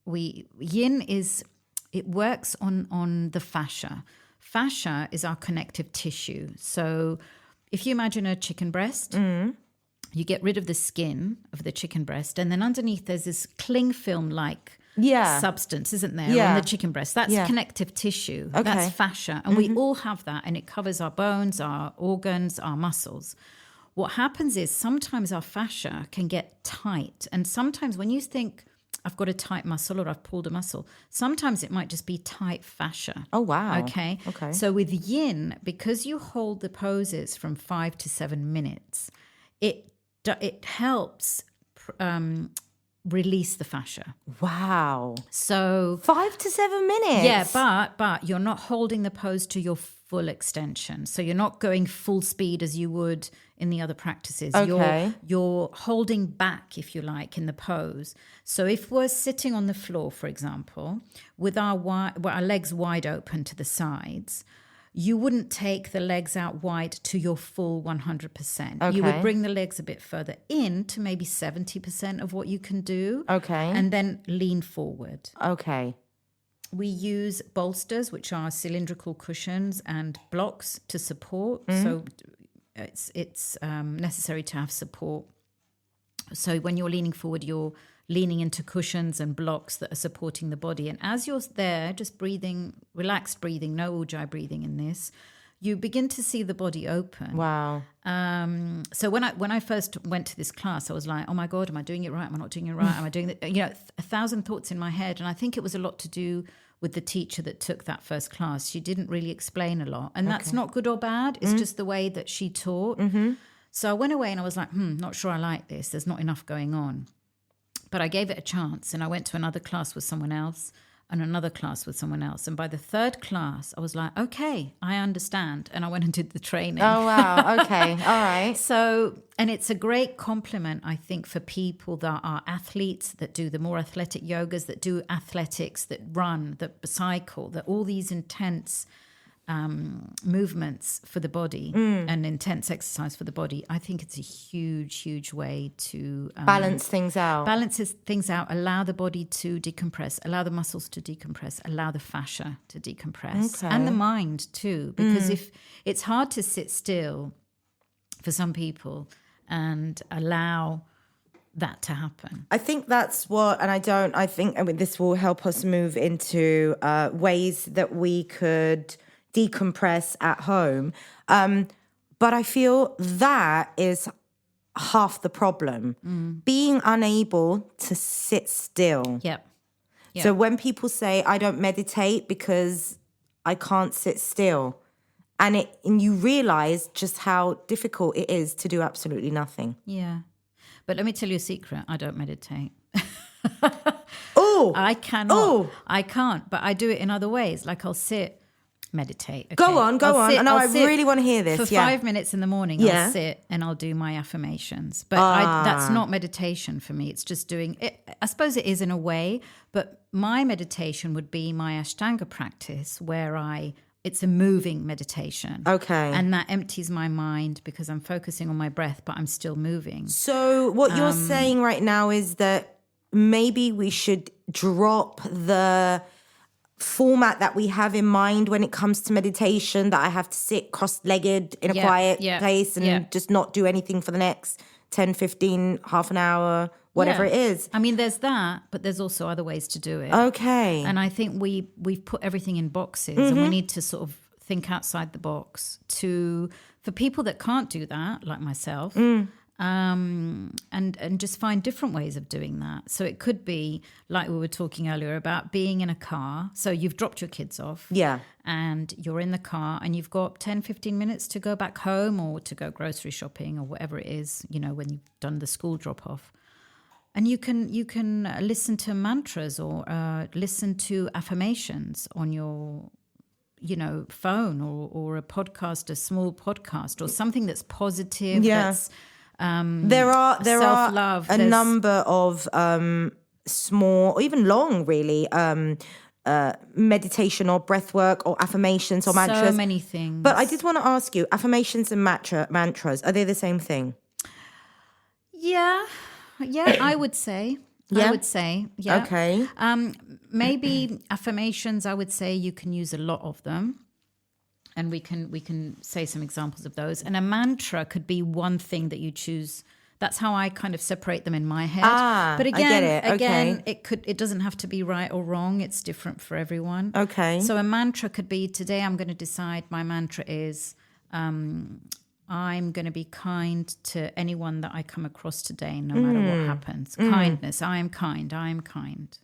it works on the fascia. Fascia is our connective tissue. So if you imagine a chicken breast, you get rid of the skin of the chicken breast, and then underneath there's this cling film-like substance, isn't there, on the chicken breast? That's connective tissue. Okay. That's fascia. And we all have that, and it covers our bones, our organs, our muscles. What happens is sometimes our fascia can get tight, and sometimes when you think, I've got a tight muscle or I've pulled a muscle, sometimes it might just be tight fascia. Oh, wow. Okay. So with yin, because you hold the poses from 5 to 7 minutes, it helps release the fascia. Wow. So 5 to 7 minutes. Yeah, but you're not holding the pose to your full extension. So you're not going full speed as you would in the other practices. Okay. You're holding back, if you like, in the pose. So if we're sitting on the floor, for example, with our legs wide open to the sides, you wouldn't take the legs out wide to your full 100%. Okay. You would bring the legs a bit further in to maybe 70% of what you can do. Okay. And then lean forward. Okay. We use bolsters, which are cylindrical cushions, and blocks to support. So it's necessary to have support. So when you're leaning forward, you're leaning into cushions and blocks that are supporting the body. And as you're there, just breathing, relaxed breathing, no Ujjayi breathing in this, you begin to see the body open. Wow. So when I first went to this class, I was like, oh my God, am I doing it right? Am I not doing it right? Am I doing it? 1,000 thoughts in my head. And I think it was a lot to do with the teacher that took that first class. She didn't really explain a lot. And that's not good or bad. It's just the way that she taught. So I went away and I was like, not sure I like this. There's not enough going on. But I gave it a chance and I went to another class with someone else and another class with someone else. And by the third class, I was like, okay, I understand. And I went and did the training. Oh, wow. Okay. All right. So, and it's a great compliment, I think, for people that are athletes, that do the more athletic yogas, that do athletics, that run, that cycle, that all these intense movements for the body and intense exercise for the body, I think it's a huge way to balance things out. Balances things out, allow the body to decompress, allow the muscles to decompress, allow the fascia to decompress, and the mind too. Because if it's hard to sit still for some people and allow that to happen. I think that's what, and I think this will help us move into ways that we could decompress at home. But I feel that is half the problem. Being unable to sit still. Yep. So when people say, I don't meditate because I can't sit still, and you realize just how difficult it is to do absolutely nothing. Yeah. But let me tell you a secret. I don't meditate. Oh, I cannot. Oh. I can't. But I do it in other ways. Like I'll sit, meditate. Okay? Go on. I know, I sit really want to hear this. For 5 minutes in the morning, I'll sit and I'll do my affirmations. But that's not meditation for me. It's just doing it. I suppose it is in a way. But my meditation would be my Ashtanga practice where it's a moving meditation. Okay. And that empties my mind because I'm focusing on my breath, but I'm still moving. So what you're saying right now is that maybe we should drop the format that we have in mind when it comes to meditation, that I have to sit cross-legged in a quiet place and just not do anything for the next 10, 15, half an hour, whatever it is. I mean, there's that, but there's also other ways to do it. Okay. And I think we've put everything in boxes and we need to sort of think outside the box for people that can't do that, like myself, and just find different ways of doing that. So it could be, like we were talking earlier, about being in a car. So you've dropped your kids off. Yeah. And you're in the car and you've got 10, 15 minutes to go back home or to go grocery shopping or whatever it is, when you've done the school drop off. And you can listen to mantras or listen to affirmations on your, phone or a podcast, a small podcast or something that's positive. Yeah. That's there are self-love. a number of small or even long, really, meditation or breath work or affirmations or mantras. So many things. But I did want to ask you, affirmations and mantras, are they the same thing? Yeah, I would say. Yeah? I would say, yeah. Okay. Maybe affirmations, I would say you can use a lot of them. And we can say some examples of those. And a mantra could be one thing that you choose. That's how I kind of separate them in my head. But again, I get it. It doesn't have to be right or wrong. It's different for everyone. Okay. So a mantra could be, today I'm going to decide my mantra is, I'm going to be kind to anyone that I come across today, no matter what happens. Kindness. I am kind. I am kind.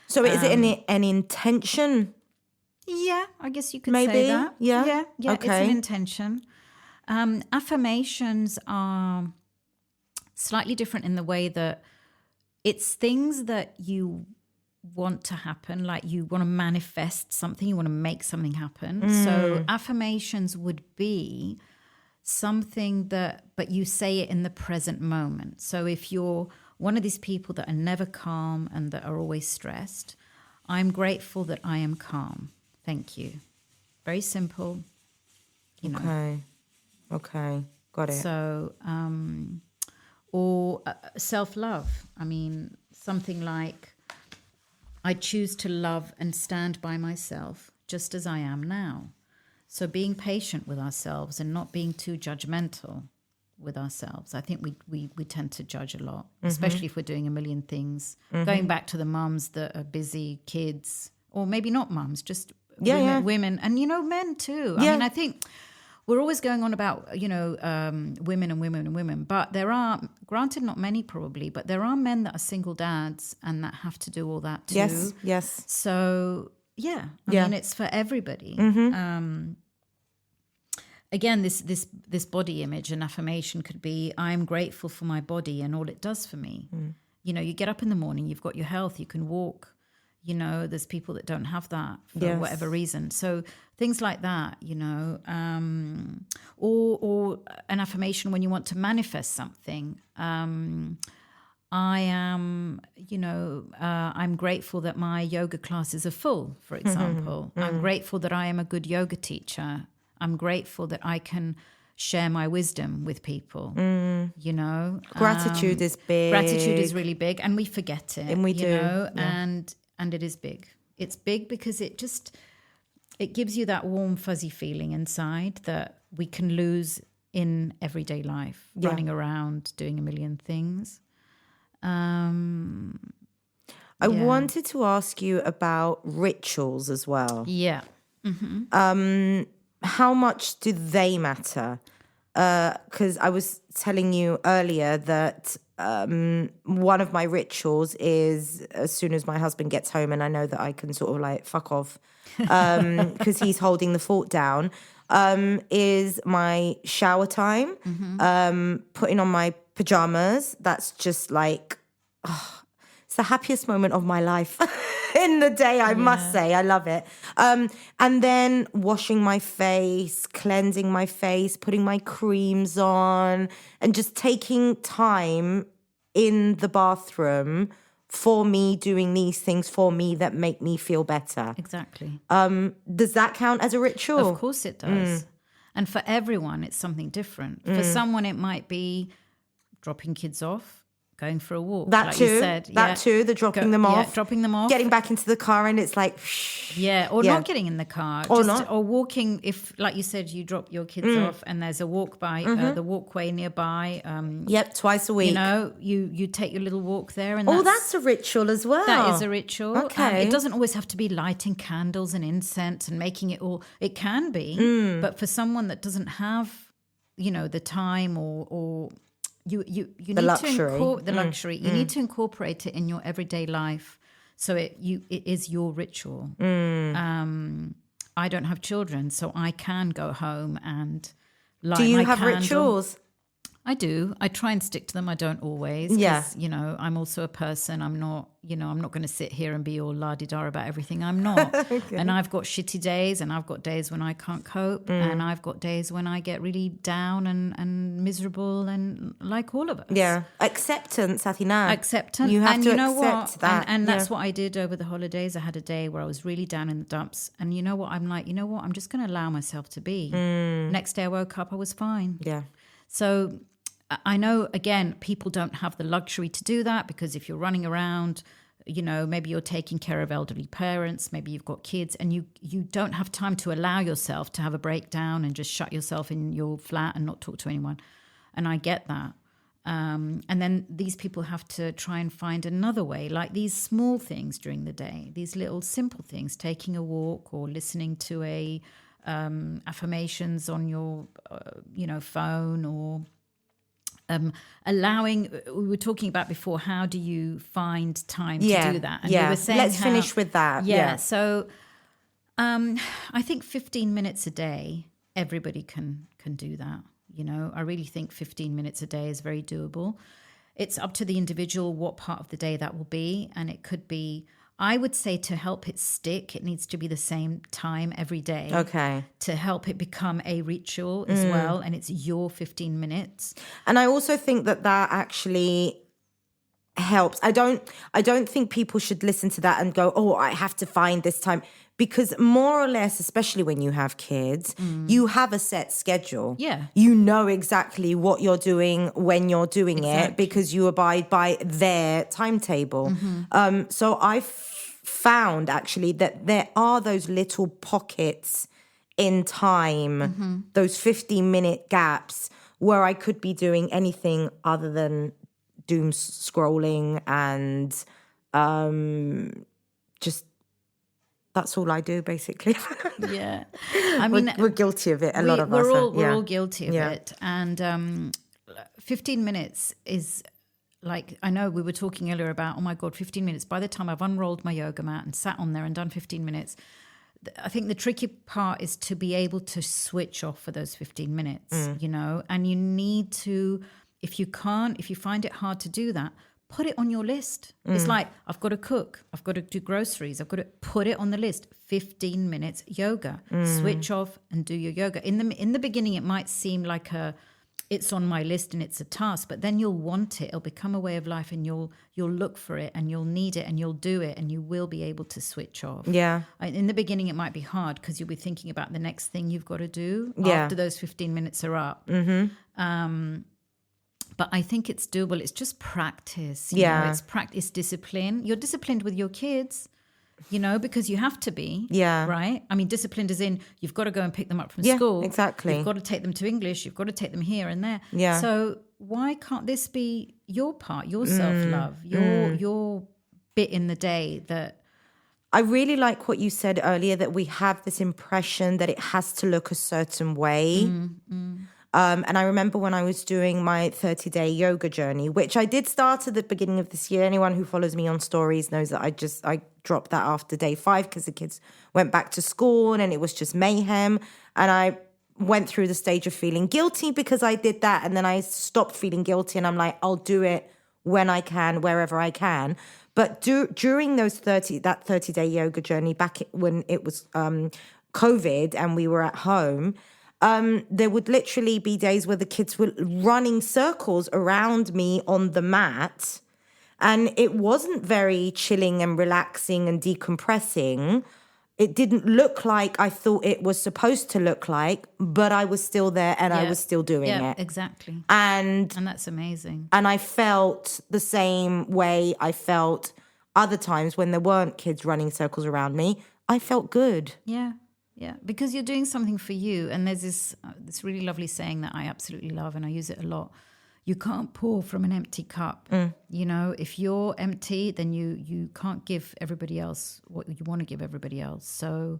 So is it an intention? Yeah, I guess you could Maybe. say that. Yeah. It's Okay. an intention. Affirmations are slightly different in the way that it's things that you want to happen, like you want to manifest something, you want to make something happen. So affirmations would be something but you say it in the present moment. So if you're one of these people that are never calm and that are always stressed, I'm grateful that I am calm. Thank you. Very simple. Okay. Got it. So, or self-love. I mean, something like, I choose to love and stand by myself just as I am now. So being patient with ourselves and not being too judgmental with ourselves. I think we tend to judge a lot, especially if we're doing a million things. Going back to the mums that are busy, kids, or maybe not mums, just women and, men too. I mean, I think we're always going on about, women and women and women, but there are, granted not many probably, but there are men that are single dads and that have to do all that too. Yes. So, I mean, it's for everybody. Again, this body image and affirmation could be, I'm grateful for my body and all it does for me. You get up in the morning, you've got your health, you can walk. There's people that don't have that for whatever reason. So things like that, or an affirmation when you want to manifest something. I am, I'm grateful that my yoga classes are full, for example. I'm grateful that I am a good yoga teacher. I'm grateful that I can share my wisdom with people, Gratitude is big. Gratitude is really big, and we forget it. And we do. And it is big. It's big because it gives you that warm, fuzzy feeling inside that we can lose in everyday life, running around, doing a million things. I wanted to ask you about rituals as well. Yeah. How much do they matter? Because I was telling you earlier that one of my rituals is as soon as my husband gets home and I know that I can sort of like fuck off because he's holding the fort down, is my shower time, putting on my pajamas. That's just like, it's the happiest moment of my life in the day, I must say. I love it. And then washing my face, cleansing my face, putting my creams on, and just taking time in the bathroom for me, doing these things for me that make me feel better. Exactly. Does that count as a ritual? Of course it does. And for everyone, it's something different. For someone, it might be dropping kids off, going for a walk. That like too. You said. That too. The dropping them off. Yeah, dropping them off. Getting back into the car and it's like... not getting in the car. Or not. Or walking, if, like you said, you drop your kids off and there's a walk by, the walkway nearby. Twice a week. You take your little walk there. And that's a ritual as well. That is a ritual. Okay. It doesn't always have to be lighting candles and incense and making it all... It can be. But for someone that doesn't have, the time or you need luxury. to luxury. You need to incorporate it in your everyday life, so it is your ritual. I don't have children, so I can go home and light Do you my have candle. rituals? I do. I try and stick to them. I don't always. Yeah. I'm also a person. I'm not, I'm not going to sit here and be all la-di-da about everything. I'm not. Okay. And I've got shitty days and I've got days when I can't cope and I've got days when I get really down and miserable and like all of us. Yeah. Acceptance, Athena. Acceptance. You have and to you know accept what? that. And that's what I did over the holidays. I had a day where I was really down in the dumps. And you know what? I'm like, I'm just going to allow myself to be. Next day I woke up, I was fine. Yeah. So... I know, again, people don't have the luxury to do that because if you're running around, maybe you're taking care of elderly parents, maybe you've got kids and you don't have time to allow yourself to have a breakdown and just shut yourself in your flat and not talk to anyone. And I get that. And then these people have to try and find another way, like these small things during the day, these little simple things, taking a walk or listening to affirmations on your, phone or... allowing, we were talking about before, how do you find time to do that? And we were saying let's finish with that. Yeah. So I think 15 minutes a day, everybody can do that. I really think 15 minutes a day is very doable. It's up to the individual what part of the day that will be. And it could be, I would say, to help it stick, it needs to be the same time every day. Okay. To help it become a ritual as well. And it's your 15 minutes. And I also think that actually helps. I don't think people should listen to that and go, oh, I have to find this time. Because more or less, especially when you have kids, you have a set schedule. Yeah. You know exactly what you're doing when you're doing it because you abide by their timetable. So I've found actually that there are those little pockets in time, those 15-minute gaps where I could be doing anything other than doom scrolling and just... That's all I do, basically. Yeah. I mean... We're guilty of it, a lot of us. We're all guilty of it. And 15 minutes is like... I know we were talking earlier about, oh my God, 15 minutes. By the time I've unrolled my yoga mat and sat on there and done 15 minutes, I think the tricky part is to be able to switch off for those 15 minutes, And you need to... If you find it hard to do that... Put it on your list. It's like, I've got to cook. I've got to do groceries. I've got to put it on the list. 15 minutes yoga. Switch off and do your yoga. In the beginning, it might seem like a it's on my list and it's a task, but then you'll want it. It'll become a way of life, and you'll look for it, and you'll need it, and you'll do it, and you will be able to switch off. Yeah. In the beginning, it might be hard because you'll be thinking about the next thing you've got to do after those 15 minutes are up. But I think it's doable. It's just practice. You know, it's practice, discipline. You're disciplined with your kids, you know, because you have to be. Yeah. Right? I mean, disciplined as in you've got to go and pick them up from school. Exactly. You've got to take them to English. You've got to take them here and there. Yeah. So why can't this be your part, your self-love, your bit in the day that... I really like what you said earlier, that we have this impression that it has to look a certain way. And I remember when I was doing my 30-day yoga journey, which I did start at the beginning of this year. Anyone who follows me on stories knows that I dropped that after day 5 because the kids went back to school and it was just mayhem. And I went through the stage of feeling guilty because I did that. And then I stopped feeling guilty and I'm like, I'll do it when I can, wherever I can. But during that 30-day yoga journey, back when it was COVID and we were at home, there would literally be days where the kids were running circles around me on the mat, and it wasn't very chilling and relaxing and decompressing. It didn't look like I thought it was supposed to look like, but I was still there and I was still doing it. Yeah, exactly. And that's amazing. And I felt the same way I felt other times when there weren't kids running circles around me. I felt good. Yeah. Yeah, because you're doing something for you. And there's this really lovely saying that I absolutely love, and I use it a lot. You can't pour from an empty cup. You know, if you're empty, then you can't give everybody else what you want to give everybody else. So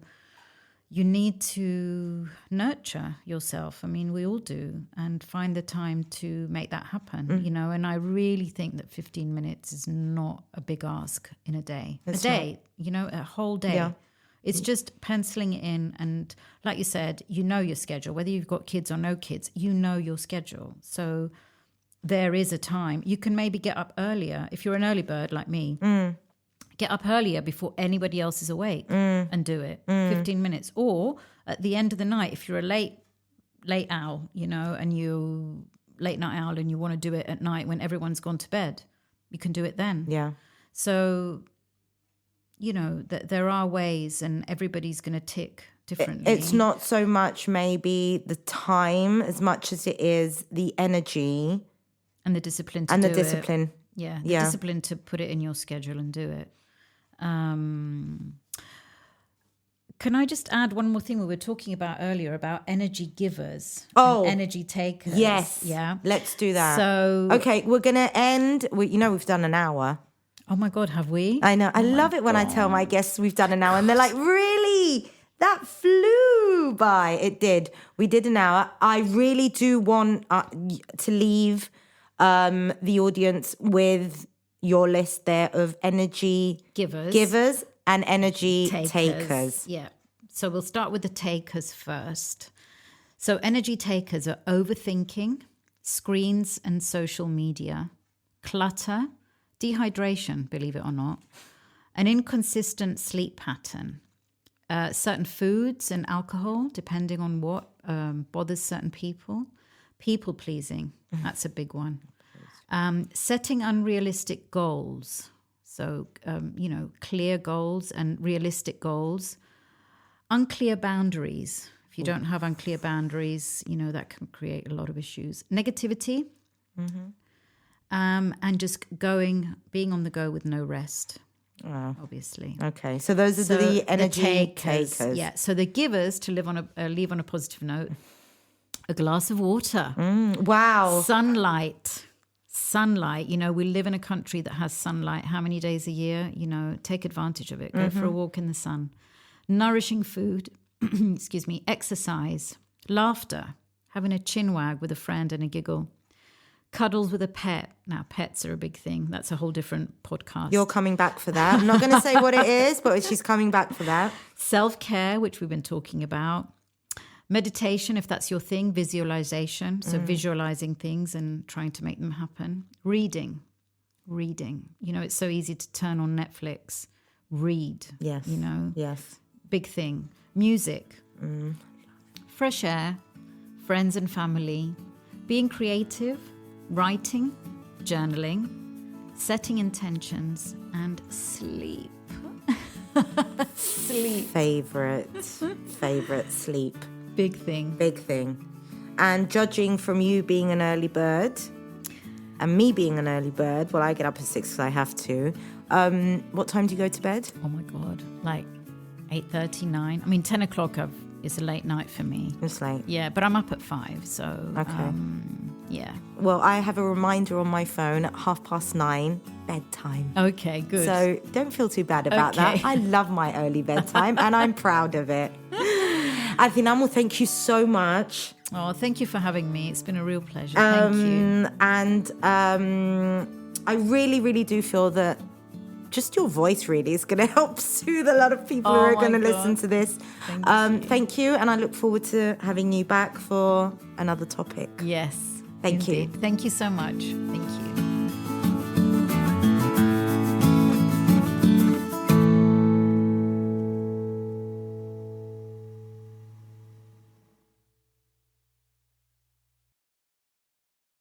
you need to nurture yourself. I mean, we all do, and find the time to make that happen, you know. And I really think that 15 minutes is not a big ask in a day. You know, a whole day. Yeah. It's just penciling it in, and like you said, you know your schedule. Whether you've got kids or no kids, you know your schedule. So there is a time. You can maybe get up earlier. If you're an early bird like me, get up earlier before anybody else is awake and do it. 15 minutes. Or at the end of the night, if you're a late owl, you know, and you late night owl and you want to do it at night when everyone's gone to bed, you can do it then. Yeah. So... you know, that there are ways, and everybody's going to tick differently. It's not so much maybe the time as much as it is the energy. And the discipline to do it. And the discipline. Yeah, the discipline to put it in your schedule and do it. Can I just add one more thing we were talking about earlier about energy givers and energy takers? Yes. Yeah. Let's do that. So... okay, we're going to end... we've done an hour. Oh my God, have we? I know. I love it when I tell my guests we've done an hour and they're like, really? That flew by. It did. We did an hour. I really do want to leave the audience with your list there of energy givers and energy takers. Yeah. So we'll start with the takers first. So energy takers are overthinking, screens and social media, clutter, dehydration, believe it or not, an inconsistent sleep pattern, certain foods and alcohol, depending on what bothers certain people pleasing, that's a big one, setting unrealistic goals, so, you know, clear goals and realistic goals, unclear boundaries. If you don't have unclear boundaries, you know, that can create a lot of issues. Negativity. And just being on the go with no rest, obviously. Okay, so those are the energy takers. Yeah, so the givers, to leave on a positive note, a glass of water. Wow. Sunlight. You know, we live in a country that has sunlight. How many days a year? You know, take advantage of it. Go for a walk in the sun. Nourishing food, excuse me, exercise, laughter, having a chin wag with a friend and a giggle. Cuddles with a pet. Now, pets are a big thing. That's a whole different podcast. You're coming back for that. I'm not going to say what it is, but she's coming back for that. Self-care, which we've been talking about. Meditation, if that's your thing. Visualization. So visualizing things and trying to make them happen. Reading. You know, it's so easy to turn on Netflix. Read. Yes. You know. Yes. Big thing. Music. Fresh air. Friends and family. being creative, writing, journaling, setting intentions, and sleep. Sleep. Favorite sleep. Big thing. Big thing. And judging from you being an early bird and me being an early bird, well, I get up at 6 because I have to. What time do you go to bed? Oh my God. Like 8:30, 9. I mean, 10 o'clock is a late night for me. It's late. Yeah, but I'm up at 5. So, Okay. yeah. Well, I have a reminder on my phone at 9:30, bedtime. Okay, good. So don't feel too bad about Okay. that. I love my early bedtime and I'm proud of it. Athena, well, thank you so much. Oh, thank you for having me. It's been a real pleasure. Thank you. And I really, really do feel that just your voice really is going to help soothe a lot of people who are my going to God. listen to this. Thank you. And I look forward to having you back for another topic. Yes. Thank you. Indeed. Thank you so much. Thank you.